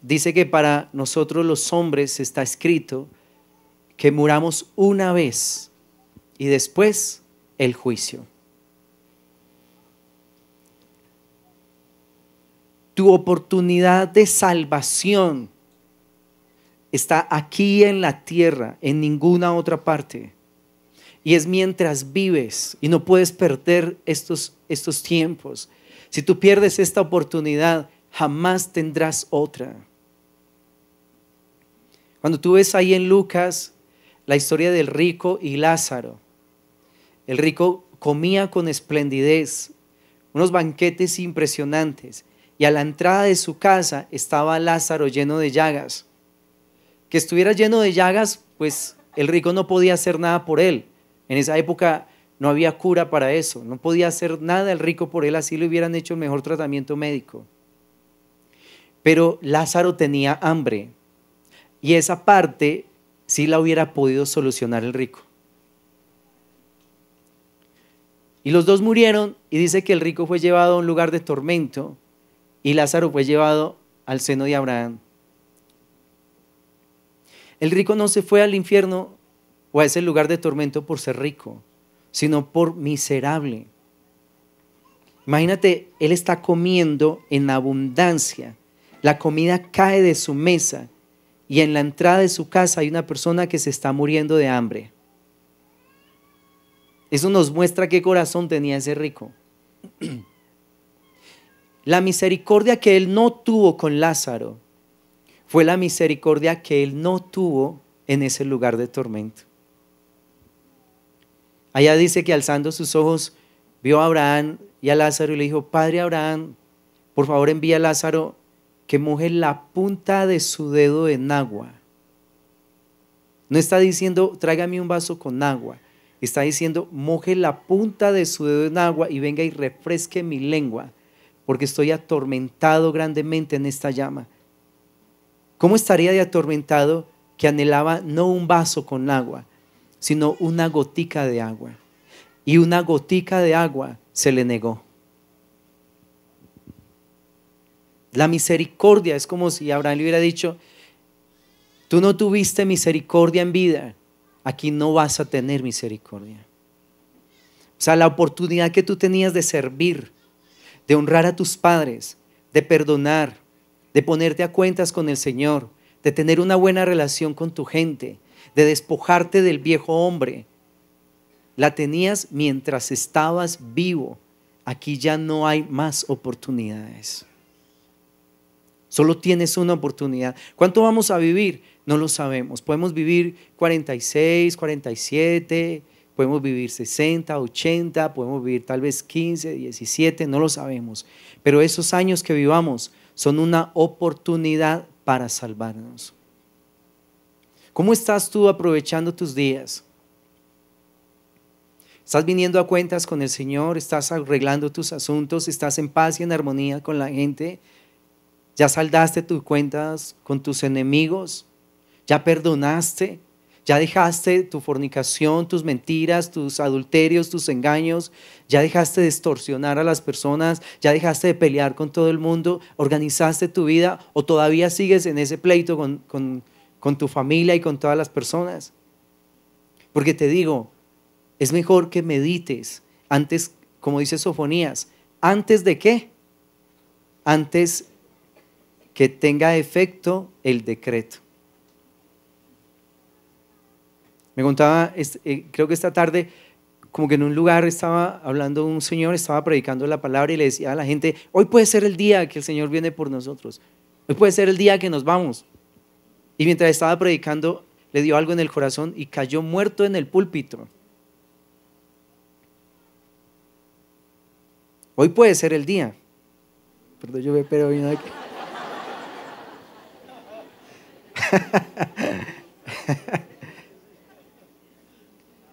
dice que para nosotros los hombres está escrito que muramos una vez y después el juicio. Tu oportunidad de salvación está aquí en la tierra, en ninguna otra parte. Y es mientras vives y no puedes perder estos tiempos. Si tú pierdes esta oportunidad, jamás tendrás otra. Cuando tú ves ahí en Lucas la historia del rico y Lázaro, el rico comía con esplendidez, unos banquetes impresionantes, y a la entrada de su casa estaba Lázaro lleno de llagas. Que estuviera lleno de llagas, pues el rico no podía hacer nada por él. En esa época no había cura para eso, no podía hacer nada el rico por él, así le hubieran hecho el mejor tratamiento médico. Pero Lázaro tenía hambre y esa parte sí la hubiera podido solucionar el rico. Y los dos murieron y dice que el rico fue llevado a un lugar de tormento y Lázaro fue llevado al seno de Abraham. El rico no se fue al infierno o a ese lugar de tormento por ser rico, sino por miserable. Imagínate, él está comiendo en abundancia, la comida cae de su mesa y en la entrada de su casa hay una persona que se está muriendo de hambre. Eso nos muestra qué corazón tenía ese rico. La misericordia que él no tuvo con Lázaro fue la misericordia que él no tuvo en ese lugar de tormento. Allá dice que alzando sus ojos vio a Abraham y a Lázaro y le dijo, Padre Abraham, por favor envía a Lázaro que moje la punta de su dedo en agua. No está diciendo tráigame un vaso con agua, está diciendo moje la punta de su dedo en agua y venga y refresque mi lengua, porque estoy atormentado grandemente en esta llama. ¿Cómo estaría de atormentado que anhelaba no un vaso con agua, sino una gotica de agua? Y una gotica de agua se le negó. La misericordia es como si Abraham le hubiera dicho, tú no tuviste misericordia en vida, aquí no vas a tener misericordia. O sea, la oportunidad que tú tenías de servir, de honrar a tus padres, de perdonar, de ponerte a cuentas con el Señor, de tener una buena relación con tu gente, de despojarte del viejo hombre, la tenías mientras estabas vivo. Aquí ya no hay más oportunidades. Solo tienes una oportunidad. ¿Cuánto vamos a vivir? No lo sabemos. Podemos vivir 46, 47, podemos vivir 60, 80, podemos vivir tal vez 15, 17, no lo sabemos. Pero esos años que vivamos son una oportunidad para salvarnos. ¿Cómo estás tú aprovechando tus días? ¿Estás viniendo a cuentas con el Señor? ¿Estás arreglando tus asuntos? ¿Estás en paz y en armonía con la gente? ¿Ya saldaste tus cuentas con tus enemigos? ¿Ya perdonaste? ¿Ya dejaste tu fornicación, tus mentiras, tus adulterios, tus engaños? ¿Ya dejaste de extorsionar a las personas? ¿Ya dejaste de pelear con todo el mundo? ¿Organizaste tu vida o todavía sigues en ese pleito con tu familia y con todas las personas? Porque te digo, Es mejor que medites antes, como dice Sofonías, ¿antes de qué? Antes que tenga efecto el decreto. Me contaba, creo que esta tarde, como que en un lugar estaba hablando un señor, estaba predicando la palabra y le decía a la gente, hoy puede ser el día que el Señor viene por nosotros, hoy puede ser el día que nos vamos. Y mientras estaba predicando, le dio algo en el corazón y cayó muerto en el púlpito. Hoy puede ser el día. Perdón, yo me pero vino aquí.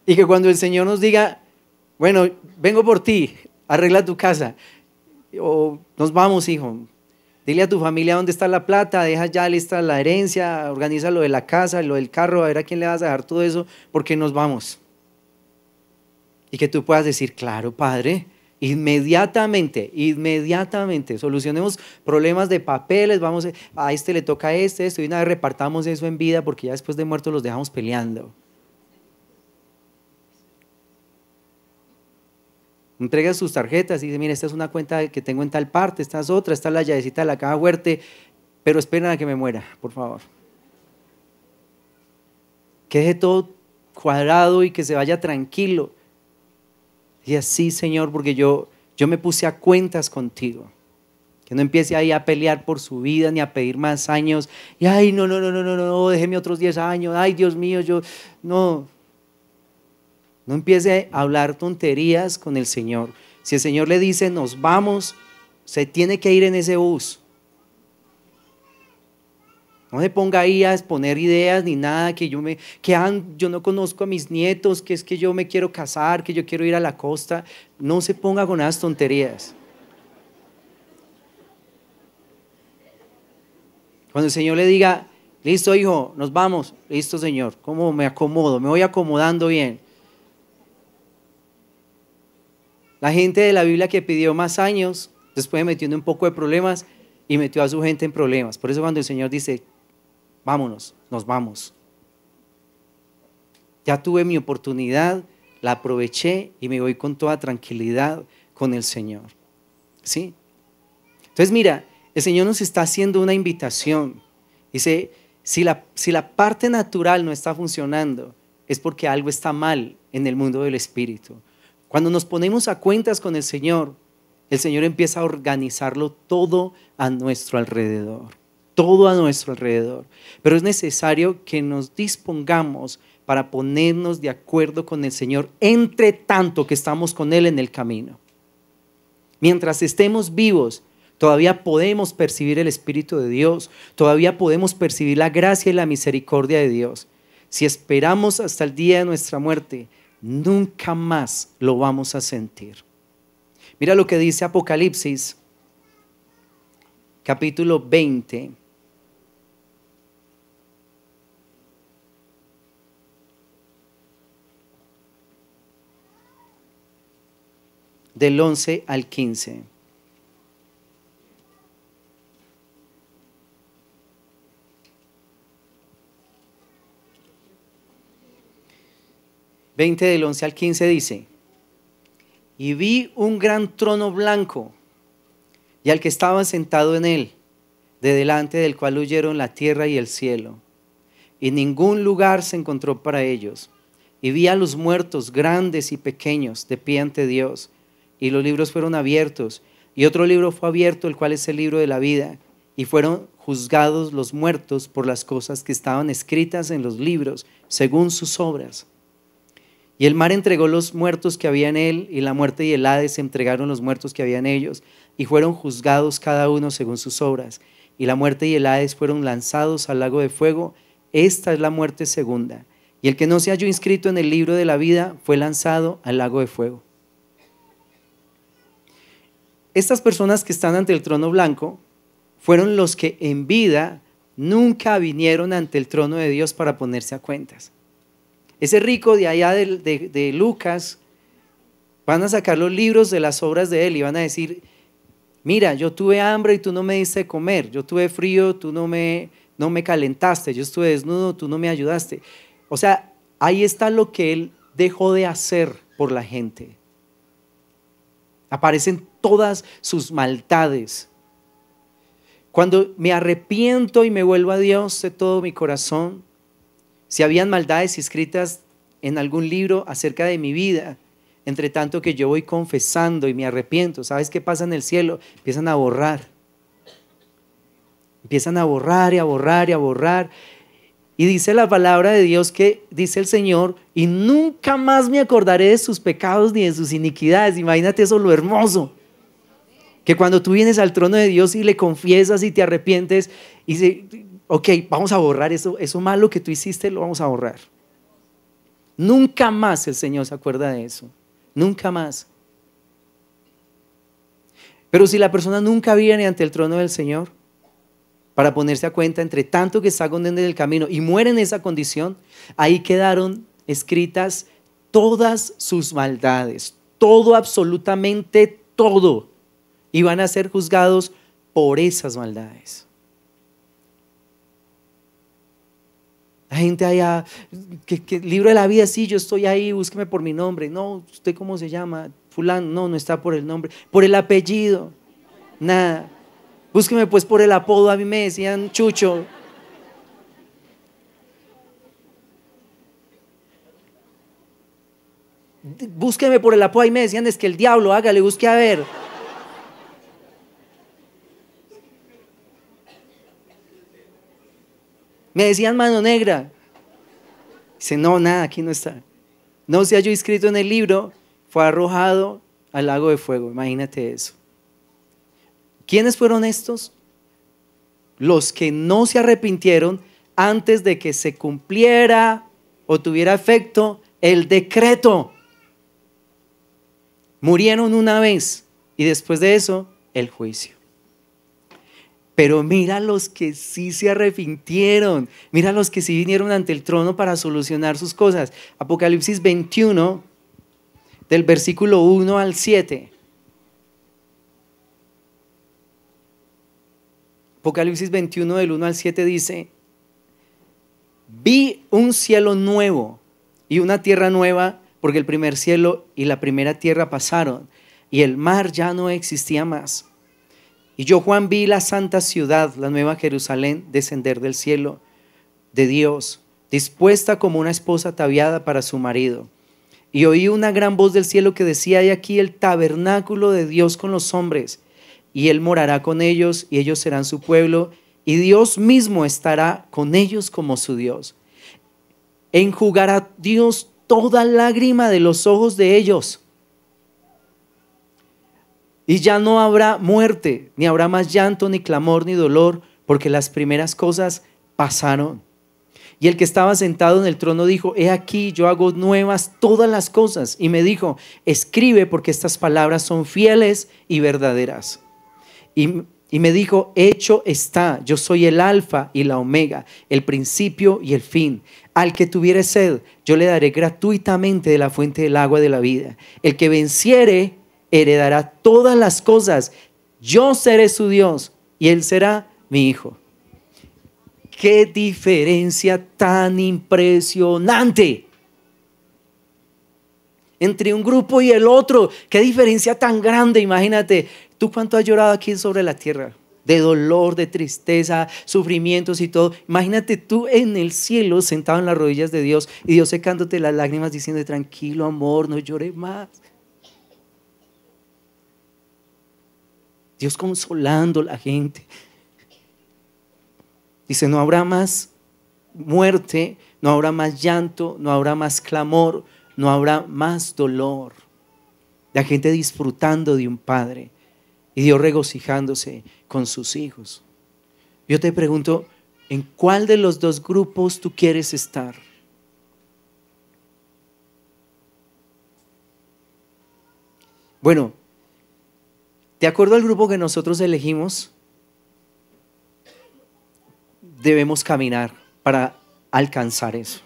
Y que cuando el Señor nos diga, bueno, vengo por ti, arregla tu casa, o nos vamos, hijo, dile a tu familia dónde está la plata, deja ya lista la herencia, organiza lo de la casa, lo del carro, a ver a quién le vas a dar todo eso, porque nos vamos. Y que tú puedas decir, claro, Padre, inmediatamente, solucionemos problemas de papeles, vamos, a este le toca esto, y una vez repartamos eso en vida, porque ya después de muertos los dejamos peleando. Entrega sus tarjetas y dice, mira, esta es una cuenta que tengo en tal parte, esta es otra, esta es la llavecita de la caja fuerte, pero esperen a que me muera, por favor. Que deje todo cuadrado y que se vaya tranquilo. Y así, Señor, porque yo me puse a cuentas contigo. Que no empiece ahí a pelear por su vida ni a pedir más años. Y ay, no, déjeme otros 10 años. Ay, Dios mío, no empiece a hablar tonterías con el Señor. Si el Señor le dice, nos vamos, se tiene que ir en ese bus. No se ponga ahí a exponer ideas ni nada, yo no conozco a mis nietos, que es que yo me quiero casar, que yo quiero ir a la costa. No se ponga con esas tonterías. Cuando el Señor le diga, listo hijo, nos vamos, listo Señor, ¿cómo me acomodo? Me voy acomodando bien. La gente de la Biblia que pidió más años, después metiendo un poco de problemas y metió a su gente en problemas. Por eso cuando el Señor dice, vámonos, nos vamos. Ya tuve mi oportunidad, la aproveché y me voy con toda tranquilidad con el Señor. ¿Sí? Entonces mira, el Señor nos está haciendo una invitación. Dice, si la parte natural no está funcionando, es porque algo está mal en el mundo del Espíritu. Cuando nos ponemos a cuentas con el Señor empieza a organizarlo todo a nuestro alrededor. Todo a nuestro alrededor. Pero es necesario que nos dispongamos para ponernos de acuerdo con el Señor, entre tanto que estamos con Él en el camino. Mientras estemos vivos, todavía podemos percibir el Espíritu de Dios, todavía podemos percibir la gracia y la misericordia de Dios. Si esperamos hasta el día de nuestra muerte, nunca más lo vamos a sentir. Mira lo que dice Apocalipsis, capítulo 20. Del 11 al 15. Del 11 al 15 dice, y vi un gran trono blanco y al que estaba sentado en él, de delante del cual huyeron la tierra y el cielo, y ningún lugar se encontró para ellos. Y vi a los muertos, grandes y pequeños, de pie ante Dios, y los libros fueron abiertos, y otro libro fue abierto, el cual es el libro de la vida, y fueron juzgados los muertos por las cosas que estaban escritas en los libros, según sus obras. Y el mar entregó los muertos que había en él, y la muerte y el Hades entregaron los muertos que había en ellos, y fueron juzgados cada uno según sus obras. Y la muerte y el Hades fueron lanzados al lago de fuego. Esta es la muerte segunda. Y el que no se halló inscrito en el libro de la vida fue lanzado al lago de fuego. Estas personas que están ante el trono blanco fueron los que en vida nunca vinieron ante el trono de Dios para ponerse a cuentas. Ese rico de allá de Lucas, van a sacar los libros de las obras de él y van a decir, mira, yo tuve hambre y tú no me diste de comer, yo tuve frío, tú no me calentaste, yo estuve desnudo, tú no me ayudaste. O sea, ahí está lo que él dejó de hacer por la gente. Aparecen todas sus maldades. Cuando me arrepiento y me vuelvo a Dios de todo mi corazón, si habían maldades escritas en algún libro acerca de mi vida, entre tanto que yo voy confesando y me arrepiento, ¿sabes qué pasa en el cielo? Empiezan a borrar. Empiezan a borrar y a borrar y a borrar. Y dice la palabra de Dios que dice el Señor, y nunca más me acordaré de sus pecados ni de sus iniquidades. Imagínate eso, lo hermoso. Que cuando tú vienes al trono de Dios y le confiesas y te arrepientes y dices, ok, vamos a borrar eso malo que tú hiciste, lo vamos a borrar. Nunca más el Señor se acuerda de eso. Nunca más. Pero si la persona nunca viene ante el trono del Señor para ponerse a cuenta, entre tanto que está con él en el camino y muere en esa condición, ahí quedaron escritas todas sus maldades, todo, absolutamente todo, y van a ser juzgados por esas maldades. La gente allá, que libro de la vida, sí, yo estoy ahí, búsqueme por mi nombre. No, ¿usted cómo se llama? Fulano, no está por el nombre, por el apellido, nada. Búsqueme pues por el apodo, a mí me decían Chucho. Búsqueme por el apodo, ahí me decían, es que el diablo, hágale, busque a ver. Me decían mano negra. Dice, no, nada, aquí no está. No se halló inscrito en el libro, fue arrojado al lago de fuego. Imagínate eso. ¿Quiénes fueron estos? Los que no se arrepintieron antes de que se cumpliera o tuviera efecto el decreto. Murieron una vez y después de eso el juicio. Pero mira los que sí se arrepintieron, mira los que sí vinieron ante el trono para solucionar sus cosas. Apocalipsis 21, del versículo 1 al 7. Apocalipsis 21 del 1 al 7 dice: vi un cielo nuevo y una tierra nueva, porque el primer cielo y la primera tierra pasaron y el mar ya no existía más. Y yo, Juan, vi la santa ciudad, la nueva Jerusalén, descender del cielo de Dios, dispuesta como una esposa ataviada para su marido. Y oí una gran voz del cielo que decía: he aquí el tabernáculo de Dios con los hombres, y Él morará con ellos, y ellos serán su pueblo, y Dios mismo estará con ellos como su Dios. Enjugará Dios toda lágrima de los ojos de ellos. Y ya no habrá muerte, ni habrá más llanto, ni clamor, ni dolor, porque las primeras cosas pasaron. Y el que estaba sentado en el trono dijo: he aquí, yo hago nuevas todas las cosas. Y me dijo: escribe, porque estas palabras son fieles y verdaderas. Y me dijo: hecho está, yo soy el alfa y la omega, el principio y el fin. Al que tuviere sed, yo le daré gratuitamente de la fuente del agua de la vida. El que venciere heredará todas las cosas. Yo seré su Dios y él será mi hijo. ¡Qué diferencia tan impresionante entre un grupo y el otro! ¡Qué diferencia tan grande! Imagínate, ¿tú cuánto has llorado aquí sobre la tierra? De dolor, de tristeza, sufrimientos y todo. Imagínate tú en el cielo sentado en las rodillas de Dios y Dios secándote las lágrimas diciendo: tranquilo, amor, no llores más. Dios consolando a la gente. Dice: no habrá más muerte, no habrá más llanto, no habrá más clamor, no habrá más dolor. La gente disfrutando de un padre y Dios regocijándose con sus hijos. Yo te pregunto, ¿en cuál de los dos grupos tú quieres estar? Bueno, de acuerdo al grupo que nosotros elegimos, debemos caminar para alcanzar eso.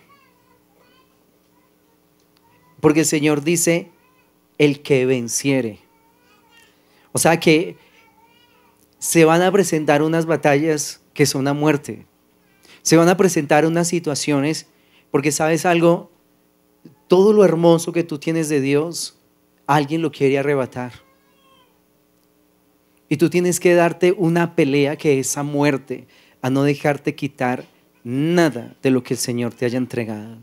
Porque el Señor dice: el que venciere. O sea que se van a presentar unas batallas que son a muerte. Se van a presentar unas situaciones, porque ¿sabes algo? todo lo hermoso que tú tienes de Dios, alguien lo quiere arrebatar. Y tú tienes que darte una pelea que es a muerte, a no dejarte quitar nada de lo que el Señor te haya entregado.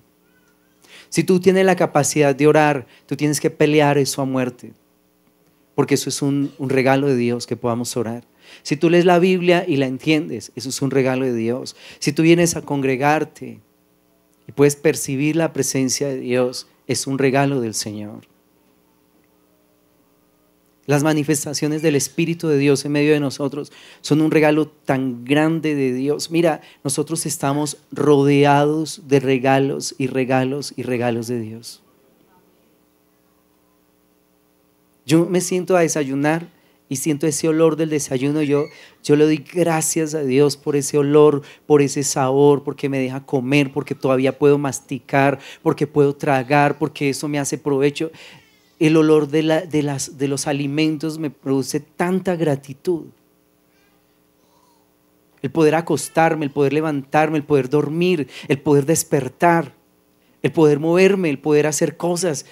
Si tú tienes la capacidad de orar, tú tienes que pelear eso a muerte, porque eso es un regalo de Dios que podamos orar. Si tú lees la Biblia y la entiendes, eso es un regalo de Dios. Si tú vienes a congregarte y puedes percibir la presencia de Dios, es un regalo del Señor. Las manifestaciones del Espíritu de Dios en medio de nosotros son un regalo tan grande de Dios. Mira, nosotros estamos rodeados de regalos y regalos y regalos de Dios. Yo me siento a desayunar y siento ese olor del desayuno. Yo le doy gracias a Dios por ese olor, por ese sabor, porque me deja comer, porque todavía puedo masticar, porque puedo tragar, porque eso me hace provecho. El olor de los alimentos me produce tanta gratitud. El poder acostarme, el poder levantarme, el poder dormir, el poder despertar, el poder moverme, el poder hacer cosas.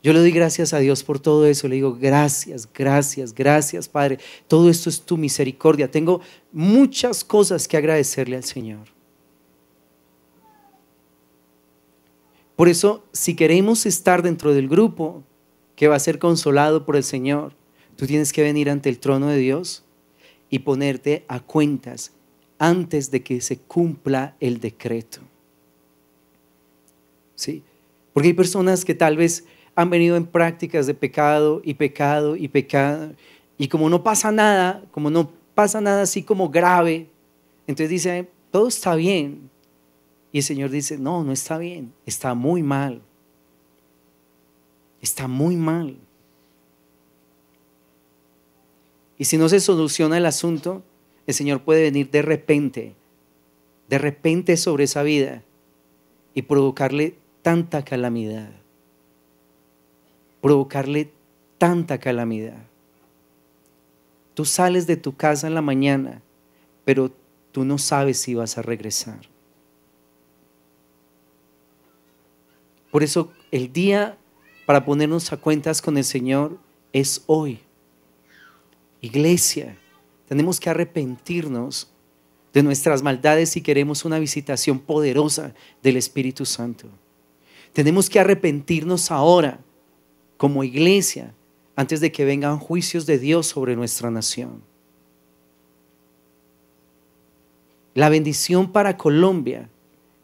Yo le doy gracias a Dios por todo eso. Le digo gracias, gracias, gracias, Padre. Todo esto es tu misericordia. Tengo muchas cosas que agradecerle al Señor. Por eso, si queremos estar dentro del grupo que va a ser consolado por el Señor, tú tienes que venir ante el trono de Dios y ponerte a cuentas antes de que se cumpla el decreto. ¿Sí? Porque hay personas que tal vez han venido en prácticas de pecado y pecado y pecado, y como no pasa nada así como grave, entonces dice, todo está bien. Y el Señor dice, no, no está bien, está muy mal. Está muy mal. Y si no se soluciona el asunto, el Señor puede venir de repente sobre esa vida y provocarle tanta calamidad. Provocarle tanta calamidad. Tú sales de tu casa en la mañana, pero tú no sabes si vas a regresar. Por eso el día para ponernos a cuentas con el Señor es hoy. Iglesia, tenemos que arrepentirnos de nuestras maldades si queremos una visitación poderosa del Espíritu Santo. Tenemos que arrepentirnos ahora como iglesia antes de que vengan juicios de Dios sobre nuestra nación. La bendición para Colombia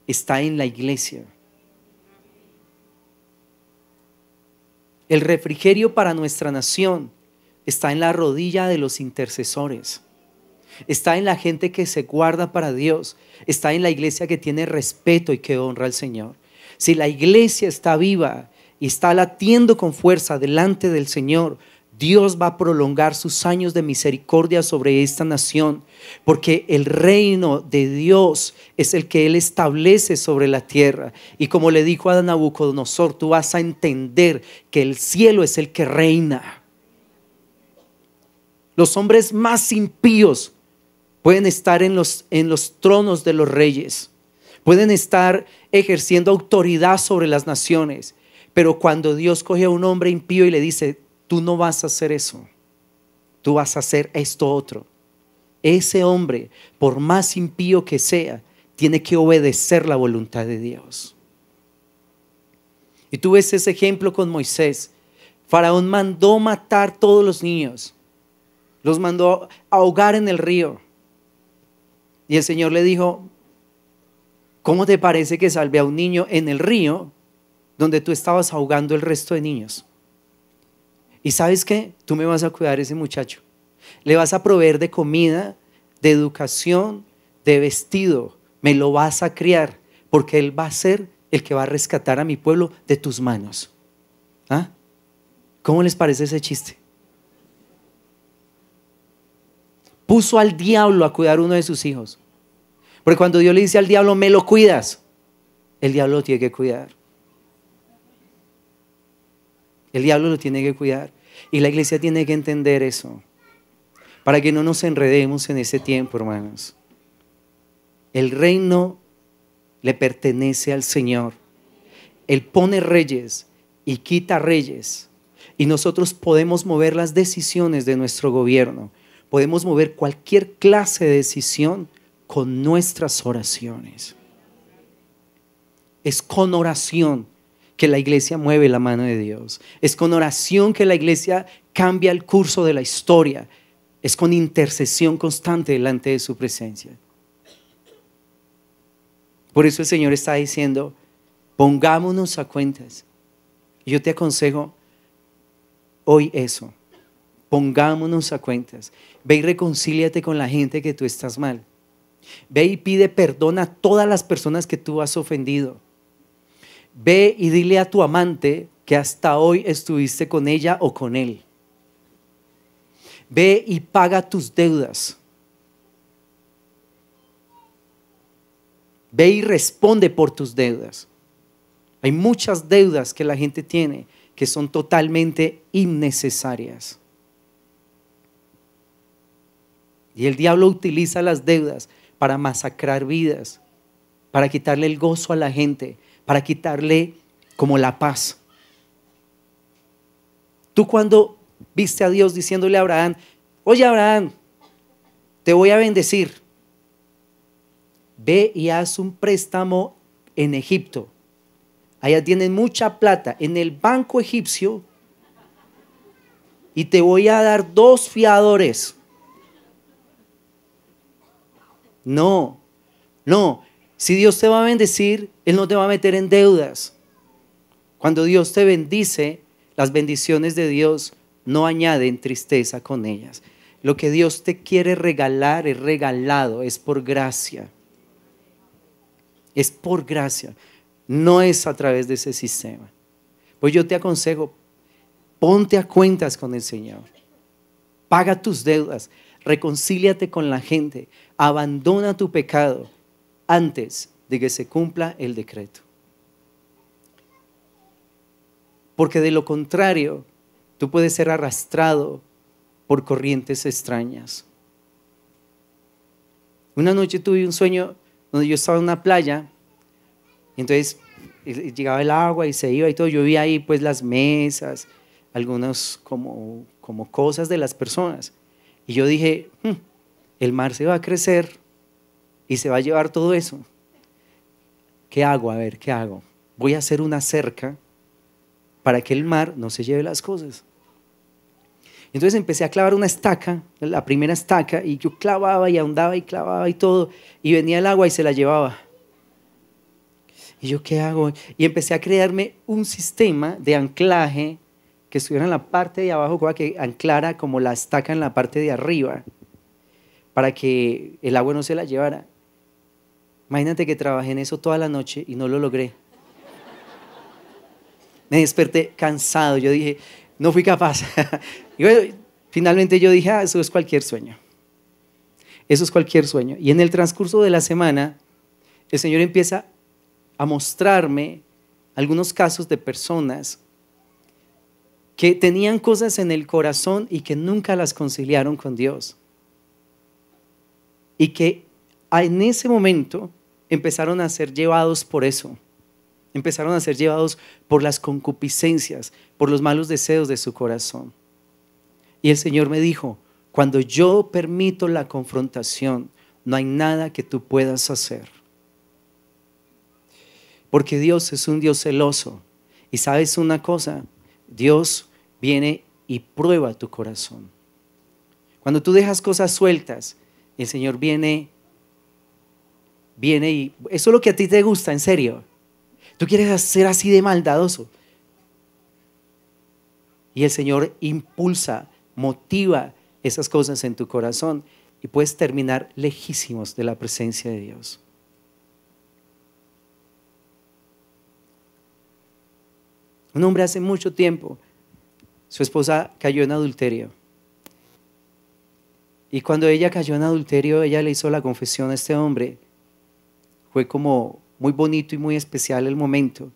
está en la iglesia. El refrigerio para nuestra nación está en la rodilla de los intercesores. Está en la gente que se guarda para Dios. Está en la iglesia que tiene respeto y que honra al Señor. Si la iglesia está viva y está latiendo con fuerza delante del Señor, Dios va a prolongar sus años de misericordia sobre esta nación, porque el reino de Dios es el que Él establece sobre la tierra. Y como le dijo a Nabucodonosor, tú vas a entender que el cielo es el que reina. Los hombres más impíos pueden estar en los tronos de los reyes, pueden estar ejerciendo autoridad sobre las naciones, pero cuando Dios coge a un hombre impío y le dice, tú no vas a hacer eso, tú vas a hacer esto otro, ese hombre, por más impío que sea, tiene que obedecer la voluntad de Dios. Y tú ves ese ejemplo con Moisés. Faraón mandó matar todos los niños, los mandó ahogar en el río. Y el Señor le dijo, ¿cómo te parece que salve a un niño en el río donde tú estabas ahogando el resto de niños? Y ¿sabes qué? Tú me vas a cuidar a ese muchacho. Le vas a proveer de comida, de educación, de vestido. Me lo vas a criar, porque Él va a ser el que va a rescatar a mi pueblo de tus manos. ¿Ah? ¿Cómo les parece ese chiste? Puso al diablo a cuidar uno de sus hijos. Porque cuando Dios le dice al diablo, me lo cuidas, el diablo lo tiene que cuidar. El diablo lo tiene que cuidar. Y la iglesia tiene que entender eso, para que no nos enredemos en ese tiempo, hermanos. El reino le pertenece al Señor. Él pone reyes y quita reyes. Y nosotros podemos mover las decisiones de nuestro gobierno. Podemos mover cualquier clase de decisión con nuestras oraciones. Es con oración que la iglesia mueve la mano de Dios. Es con oración que la iglesia cambia el curso de la historia. Es con intercesión constante delante de su presencia. Por eso el Señor está diciendo, pongámonos a cuentas. Y yo te aconsejo hoy eso. Pongámonos a cuentas. Ve y reconcíliate con la gente que tú estás mal. Ve y pide perdón a todas las personas que tú has ofendido. Ve y dile a tu amante que hasta hoy estuviste con ella o con él. Ve y paga tus deudas. Ve y responde por tus deudas. Hay muchas deudas que la gente tiene que son totalmente innecesarias. Y el diablo utiliza las deudas para masacrar vidas, para quitarle el gozo a la gente, para quitarle como la paz. Tú cuando viste a Dios diciéndole a Abraham, oye Abraham, te voy a bendecir. Ve y haz un préstamo en Egipto. Allá tienen mucha plata en el banco egipcio y te voy a dar 2 fiadores. No. Si Dios te va a bendecir, Él no te va a meter en deudas. Cuando Dios te bendice, las bendiciones de Dios no añaden tristeza con ellas. Lo que Dios te quiere regalar es regalado, es por gracia. Es por gracia, no es a través de ese sistema. Pues yo te aconsejo, ponte a cuentas con el Señor. Paga tus deudas, reconcíliate con la gente, abandona tu pecado antes de que se cumpla el decreto. Porque de lo contrario, tú puedes ser arrastrado por corrientes extrañas. Una noche tuve un sueño donde yo estaba en una playa y entonces llegaba el agua y se iba y todo. Yo vi ahí pues las mesas, algunas como cosas de las personas. Y yo dije, el mar se va a crecer y se va a llevar todo eso. ¿Qué hago? A ver, ¿qué hago? Voy a hacer una cerca para que el mar no se lleve las cosas. Entonces empecé a clavar una estaca, la primera estaca, y yo clavaba y ahondaba y clavaba y todo, y venía el agua y se la llevaba. Y yo, ¿qué hago? Y empecé a crearme un sistema de anclaje que estuviera en la parte de abajo, que anclara como la estaca en la parte de arriba, para que el agua no se la llevara. Imagínate que trabajé en eso toda la noche y no lo logré. Me desperté cansado, yo dije, no fui capaz. Y bueno, finalmente yo dije, eso es cualquier sueño. Eso es cualquier sueño. Y en el transcurso de la semana, el Señor empieza a mostrarme algunos casos de personas que tenían cosas en el corazón y que nunca las conciliaron con Dios. Y que en ese momento empezaron a ser llevados por eso. Empezaron a ser llevados por las concupiscencias, por los malos deseos de su corazón. Y el Señor me dijo, cuando yo permito la confrontación, no hay nada que tú puedas hacer. Porque Dios es un Dios celoso. Y sabes una cosa, Dios viene y prueba tu corazón. Cuando tú dejas cosas sueltas, el Señor viene y eso es lo que a ti te gusta, en serio. Tú quieres ser así de maldadoso. Y el Señor impulsa, motiva esas cosas en tu corazón y puedes terminar lejísimos de la presencia de Dios. Un hombre hace mucho tiempo, su esposa cayó en adulterio. Y cuando ella cayó en adulterio, ella le hizo la confesión a este hombre. Fue como muy bonito y muy especial el momento.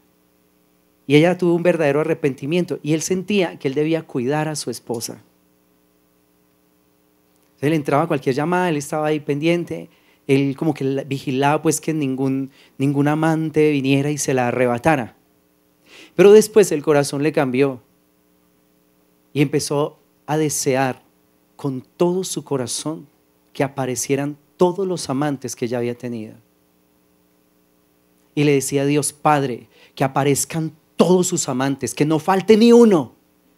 Y ella tuvo un verdadero arrepentimiento y él sentía que él debía cuidar a su esposa. Entonces él entraba a cualquier llamada, él estaba ahí pendiente, él como que vigilaba pues que ningún amante viniera y se la arrebatara. Pero después el corazón le cambió y empezó a desear con todo su corazón que aparecieran todos los amantes que ella había tenido. Y le decía a Dios: Padre, que aparezcan todos sus amantes, que no falte ni uno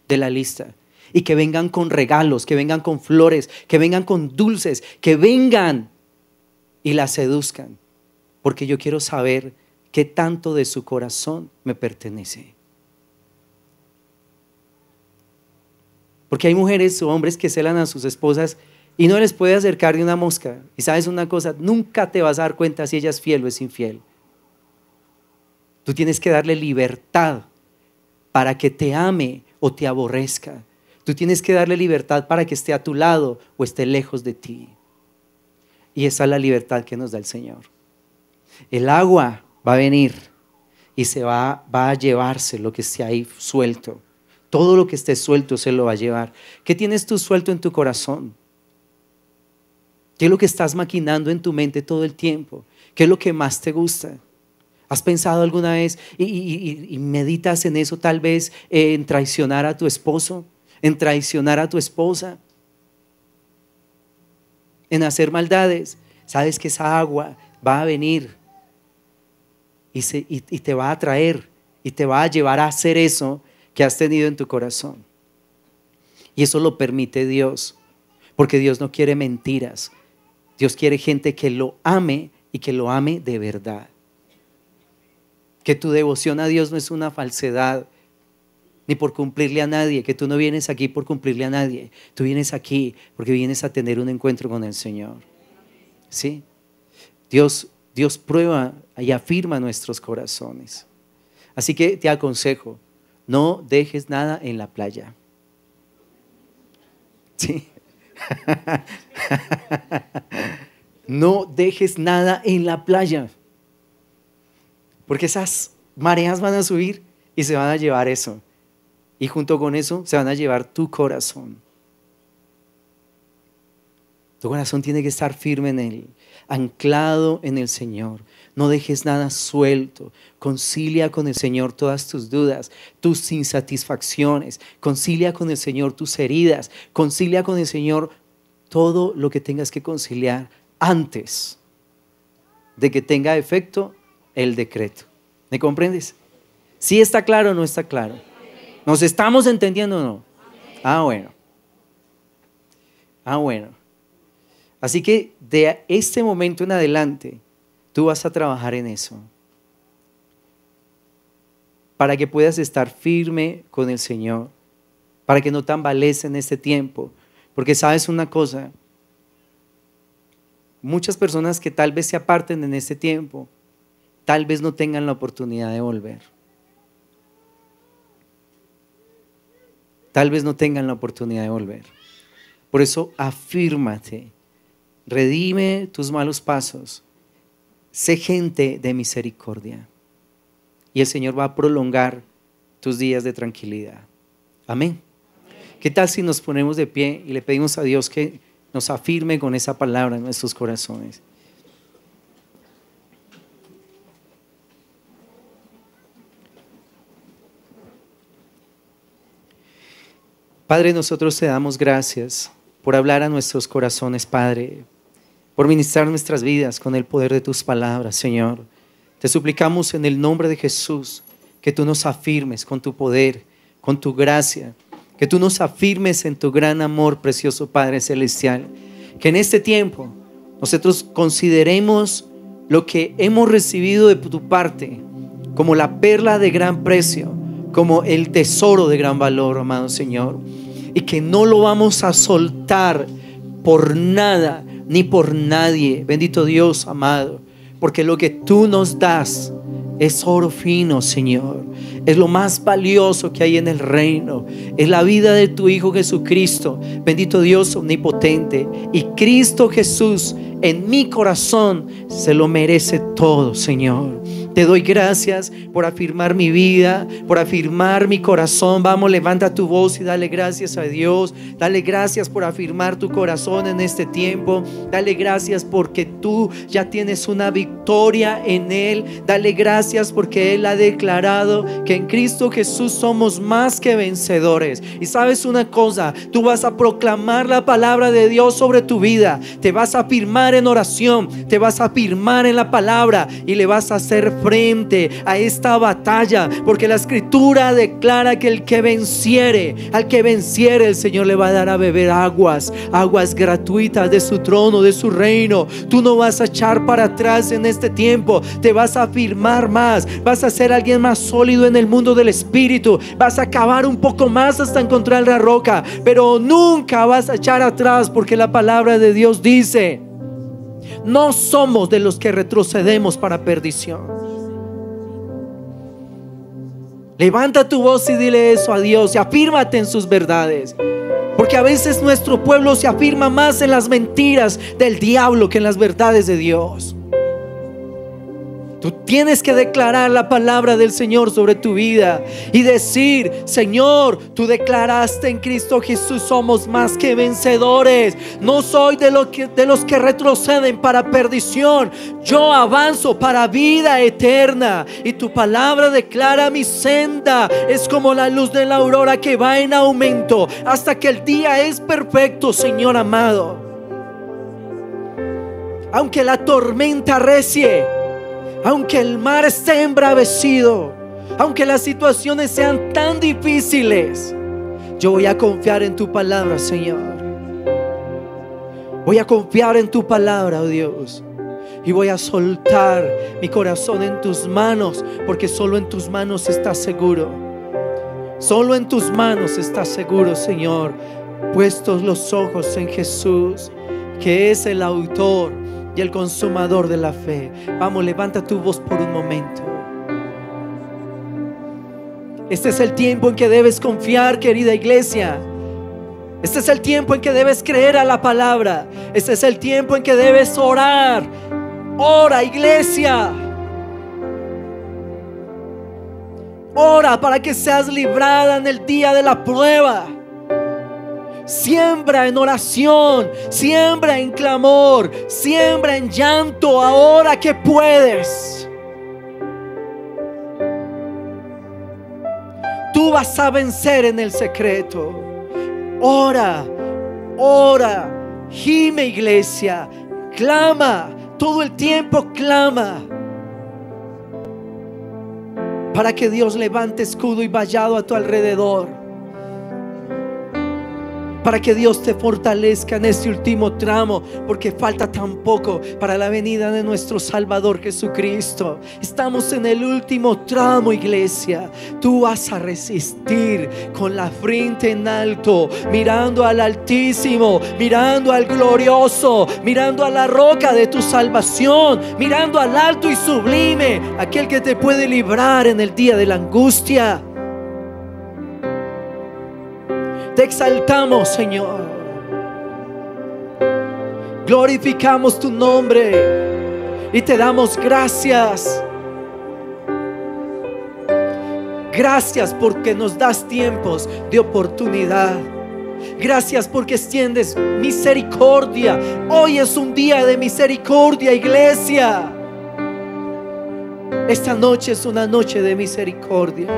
de la lista, y que vengan con regalos, que vengan con flores, que vengan con dulces, que vengan y la seduzcan, porque yo quiero saber qué tanto de su corazón me pertenece. Porque hay mujeres o hombres que celan a sus esposas y no les puede acercar ni una mosca. Y sabes una cosa, nunca te vas a dar cuenta si ella es fiel o es infiel. Tú tienes que darle libertad para que te ame o te aborrezca. Tú tienes que darle libertad para que esté a tu lado o esté lejos de ti. Y esa es la libertad que nos da el Señor. El agua va a venir y va a llevarse lo que esté ahí suelto. Todo lo que esté suelto se lo va a llevar. ¿Qué tienes tú suelto en tu corazón? ¿Qué es lo que estás maquinando en tu mente todo el tiempo? ¿Qué es lo que más te gusta? ¿Has pensado alguna vez y meditas en eso, tal vez en traicionar a tu esposo, en traicionar a tu esposa, en hacer maldades? Sabes que esa agua va a venir y te va a traer y te va a llevar a hacer eso que has tenido en tu corazón. Y eso lo permite Dios, porque Dios no quiere mentiras. Dios quiere gente que lo ame y que lo ame de verdad. Que tu devoción a Dios no es una falsedad, ni por cumplirle a nadie, que tú no vienes aquí por cumplirle a nadie. Tú vienes aquí porque vienes a tener un encuentro con el Señor. ¿Sí? Dios prueba y afirma nuestros corazones. Así que te aconsejo, no dejes nada en la playa. ¿Sí? No dejes nada en la playa, porque esas mareas van a subir y se van a llevar eso, y junto con eso se van a llevar tu corazón. Tu corazón tiene que estar firme en Él, anclado en el Señor. No dejes nada suelto. Concilia con el Señor todas tus dudas, tus insatisfacciones. Concilia con el Señor tus heridas. Concilia con el Señor todo lo que tengas que conciliar antes de que tenga efecto el decreto. ¿Me comprendes? ¿Sí está claro o no está claro? ¿Nos estamos entendiendo o no? Bueno. Bueno. Así que de este momento en adelante, tú vas a trabajar en eso, para que puedas estar firme con el Señor, para que no tambalees en este tiempo. Porque sabes una cosa, muchas personas que tal vez se aparten en este tiempo, tal vez no tengan la oportunidad de volver. Tal vez no tengan la oportunidad de volver. Por eso afírmate, redime tus malos pasos, sé gente de misericordia, y el Señor va a prolongar tus días de tranquilidad. Amén. ¿Qué tal si nos ponemos de pie y le pedimos a Dios que nos afirme con esa palabra en nuestros corazones? Padre, nosotros te damos gracias por hablar a nuestros corazones, Padre, por ministrar nuestras vidas con el poder de tus palabras, Señor. Te suplicamos en el nombre de Jesús que tú nos afirmes con tu poder, con tu gracia, que tú nos afirmes en tu gran amor, precioso Padre Celestial. Que en este tiempo nosotros consideremos lo que hemos recibido de tu parte como la perla de gran precio, como el tesoro de gran valor, amado Señor, y que no lo vamos a soltar por nada ni por nadie, bendito Dios amado, porque lo que tú nos das es oro fino, Señor. Es lo más valioso que hay en el reino. Es la vida de tu Hijo Jesucristo, bendito Dios omnipotente. Y Cristo Jesús en mi corazón se lo merece todo, Señor. Te doy gracias por afirmar mi vida, por afirmar mi corazón. Vamos, levanta tu voz y dale gracias a Dios. Dale gracias por afirmar tu corazón en este tiempo. Dale gracias porque tú ya tienes una victoria en Él. Dale gracias porque Él ha declarado que en Cristo Jesús somos más que vencedores. Y sabes una cosa, tú vas a proclamar la palabra de Dios sobre tu vida. Te vas a afirmar en oración, te vas a afirmar en la palabra y le vas a hacer frente a esta batalla, porque la escritura declara que al que venciere, el Señor le va a dar a beber aguas gratuitas de su trono, de su reino. Tú no vas a echar para atrás en este tiempo, te vas a afirmar más, vas a ser alguien más sólido en el mundo del espíritu, vas a cavar un poco más hasta encontrar la roca, pero nunca vas a echar atrás, porque la palabra de Dios dice: no somos de los que retrocedemos para perdición. Levanta tu voz y dile eso a Dios y afírmate en sus verdades, porque a veces nuestro pueblo se afirma más en las mentiras del diablo que en las verdades de Dios. Tú tienes que declarar la palabra del Señor sobre tu vida y decir: Señor, tú declaraste en Cristo Jesús somos más que vencedores. No soy de los que retroceden para perdición. Yo avanzo para vida eterna. Y tu palabra declara: mi senda es como la luz de la aurora que va en aumento hasta que el día es perfecto, Señor amado. Aunque la tormenta arrecie, aunque el mar esté embravecido, aunque las situaciones sean tan difíciles, yo voy a confiar en tu palabra, Señor. Voy a confiar en tu palabra, oh Dios, y voy a soltar mi corazón en tus manos, porque solo en tus manos estás seguro. Solo en tus manos estás seguro, Señor. Puestos los ojos en Jesús, que es el autor y el consumador de la fe. Vamos, levanta tu voz por un momento. Este es el tiempo en que debes confiar, querida iglesia. Este es el tiempo en que debes creer a la palabra. Este es el tiempo en que debes orar. Ora, iglesia. Ora para que seas librada en el día de la prueba. Siembra en oración, siembra en clamor, siembra en llanto ahora que puedes. Tú vas a vencer en el secreto. Ora, ora, gime, iglesia, clama, todo el tiempo clama, para que Dios levante escudo y vallado a tu alrededor, para que Dios te fortalezca en este último tramo, porque falta tan poco para la venida de nuestro Salvador Jesucristo. Estamos en el último tramo, iglesia. Tú vas a resistir con la frente en alto, mirando al Altísimo, mirando al glorioso, mirando a la roca de tu salvación, mirando al alto y sublime, aquel que te puede librar en el día de la angustia. Te exaltamos, Señor. Glorificamos tu nombre y te damos gracias. Gracias porque nos das tiempos de oportunidad. Gracias porque extiendes misericordia. Hoy es un día de misericordia, iglesia. Esta noche es una noche de misericordia.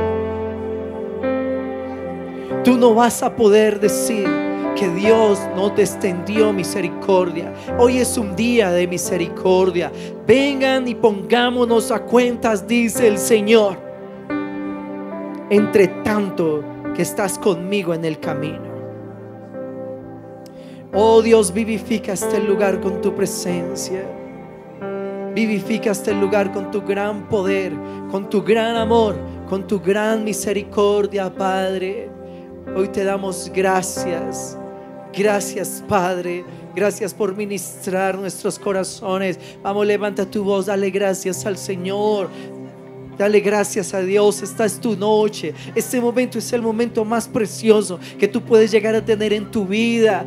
Tú no vas a poder decir que Dios no te extendió misericordia. Hoy es un día de misericordia. Vengan y pongámonos a cuentas, dice el Señor, entre tanto que estás conmigo en el camino. Oh Dios, vivifica este lugar con tu presencia. Vivifica este lugar con tu gran poder, con tu gran amor, con tu gran misericordia, Padre. Hoy te damos gracias. Gracias, Padre. Gracias por ministrar nuestros corazones. Vamos, levanta tu voz, dale gracias al Señor. Dale gracias a Dios. Esta es tu noche. Este momento es el momento más precioso que tú puedes llegar a tener en tu vida.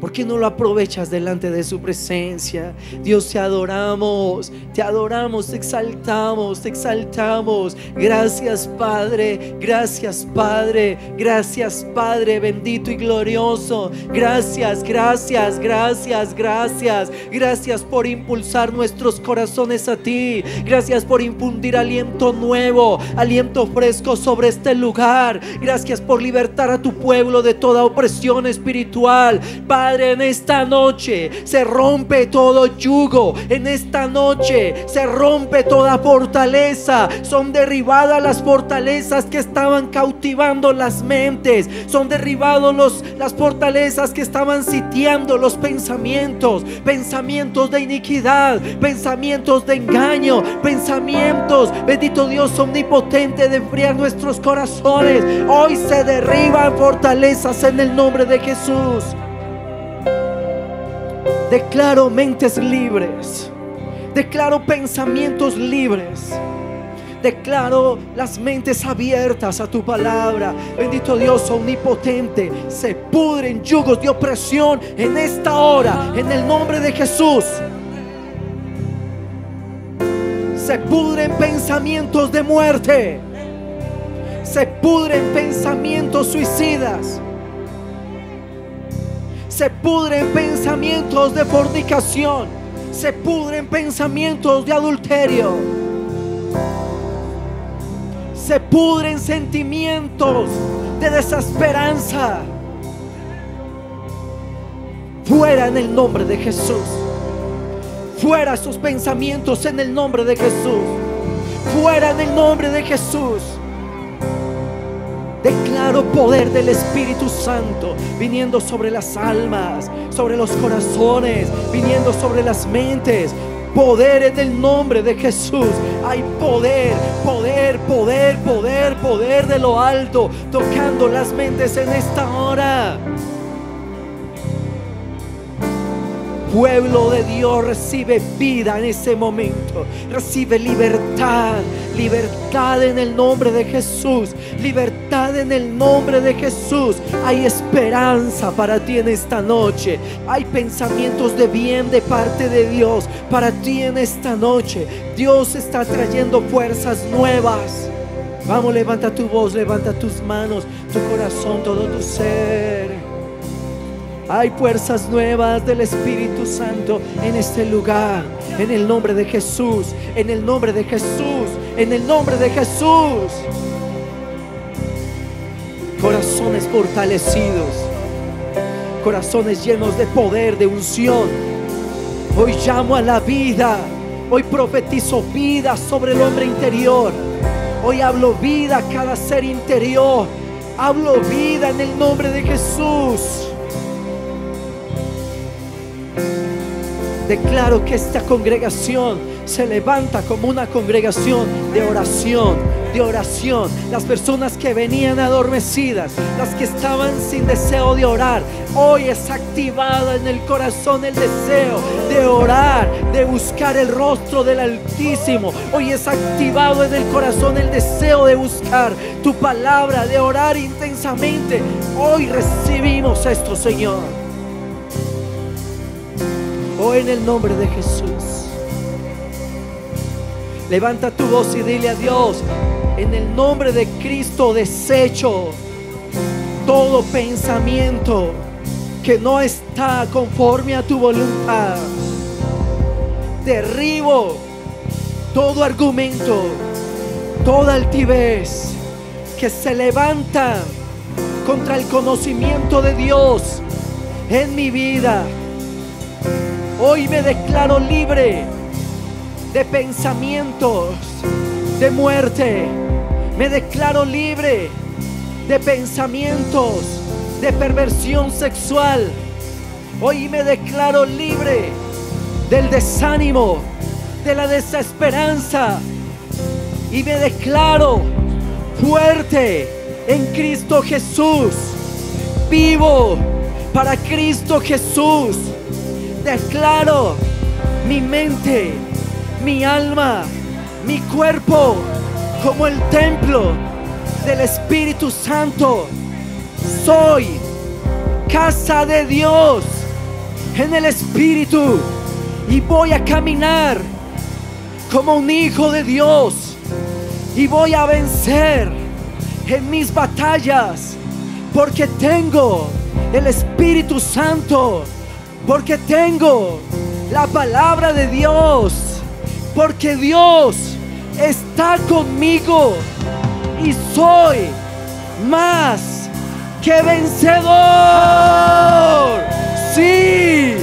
¿Por qué no lo aprovechas delante de su presencia? Dios, te adoramos, te exaltamos, te exaltamos. Gracias, Padre, gracias, Padre, gracias, Padre bendito y glorioso. Gracias, gracias, gracias, gracias. Gracias por impulsar nuestros corazones a ti. Gracias por infundir aliento nuevo, aliento fresco sobre este lugar. Gracias por libertar a tu pueblo de toda opresión espiritual. Padre, en esta noche se rompe todo yugo. En esta noche se rompe toda fortaleza. Son derribadas las fortalezas que estaban cautivando las mentes. Son derribados las fortalezas que estaban sitiando los pensamientos. Pensamientos de iniquidad, pensamientos de engaño, pensamientos, bendito Dios omnipotente, de enfriar nuestros corazones. Hoy se derriban fortalezas en el nombre de Jesús. Declaro mentes libres, declaro pensamientos libres, declaro las mentes abiertas a tu palabra. Bendito Dios omnipotente, se pudren yugos de opresión en esta hora, en el nombre de Jesús. Se pudren pensamientos de muerte, se pudren pensamientos suicidas, se pudren pensamientos de fornicación, se pudren pensamientos de adulterio, se pudren sentimientos de desesperanza. Fuera en el nombre de Jesús. Fuera esos pensamientos en el nombre de Jesús. Fuera en el nombre de Jesús. Declaro poder del Espíritu Santo viniendo sobre las almas, sobre los corazones, viniendo sobre las mentes. Poder en el nombre de Jesús. Hay poder, poder, poder, poder, poder de lo alto tocando las mentes en esta hora. Pueblo de Dios, recibe vida en ese momento. Recibe libertad, libertad en el nombre de Jesús. Libertad en el nombre de Jesús. Hay esperanza para ti en esta noche. Hay pensamientos de bien de parte de Dios para ti en esta noche. Dios está trayendo fuerzas nuevas. Vamos, levanta tu voz, levanta tus manos, tu corazón, todo tu ser. Hay fuerzas nuevas del Espíritu Santo en este lugar. En el nombre de Jesús. En el nombre de Jesús. En el nombre de Jesús. Corazones fortalecidos. Corazones llenos de poder, de unción. Hoy llamo a la vida. Hoy profetizo vida sobre el hombre interior. Hoy hablo vida a cada ser interior. Hablo vida en el nombre de Jesús. Declaro que esta congregación se levanta como una congregación de oración, de oración. Las personas que venían adormecidas, las que estaban sin deseo de orar, hoy es activada en el corazón el deseo de orar, de buscar el rostro del Altísimo. Hoy es activado en el corazón el deseo de buscar tu palabra, de orar intensamente. Hoy recibimos esto, Señor. Hoy en el nombre de Jesús. Levanta tu voz y dile a Dios: en el nombre de Cristo desecho todo pensamiento que no está conforme a tu voluntad. Derribo todo argumento, toda altivez que se levanta contra el conocimiento de Dios en mi vida. Hoy me declaro libre de pensamientos de muerte. Me declaro libre de pensamientos de perversión sexual. Hoy me declaro libre del desánimo, de la desesperanza. Y me declaro fuerte en Cristo Jesús. Vivo para Cristo Jesús. Declaro mi mente, mi alma, mi cuerpo como el templo del Espíritu Santo. Soy casa de Dios. en el Espíritu y voy a caminar como un hijo de Dios y voy a vencer en mis batallas, porque tengo el Espíritu Santo, porque tengo la palabra de Dios, porque Dios está conmigo y soy más que vencedor. Sí.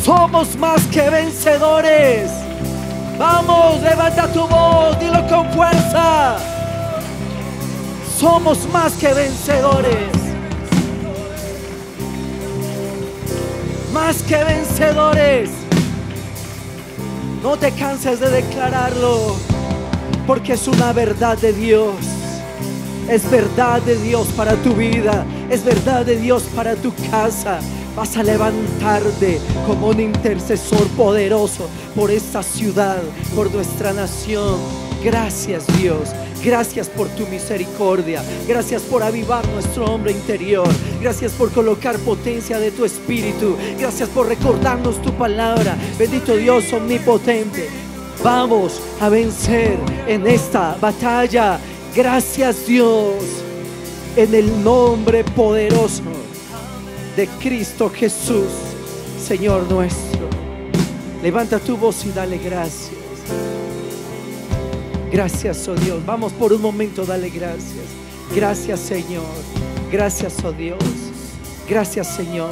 Somos más que vencedores. Vamos, levanta tu voz, dilo con fuerza. Somos más que vencedores. Más que vencedores. No te canses de declararlo, porque es una verdad de Dios. Es verdad de Dios para tu vida. Es verdad de Dios para tu casa. Vas a levantarte como un intercesor poderoso por esta ciudad, por nuestra nación. Gracias, Dios. Gracias por tu misericordia. Gracias por avivar nuestro hombre interior. Gracias por colocar potencia de tu espíritu. Gracias por recordarnos tu palabra. Bendito Dios omnipotente. Vamos a vencer en esta batalla. Gracias, Dios. En el nombre poderoso de Cristo Jesús, Señor nuestro. Levanta tu voz y dale gracias. Gracias, oh Dios. Vamos por un momento, dale gracias. Gracias, Señor. Gracias, oh Dios. Gracias, Señor.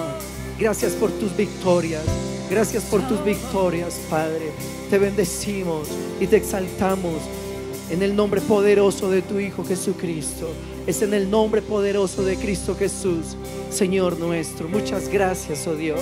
Gracias por tus victorias. Gracias por tus victorias, Padre. Te bendecimos y te exaltamos en el nombre poderoso de tu Hijo Jesucristo. Es en el nombre poderoso de Cristo Jesús, Señor nuestro. Muchas gracias, oh Dios.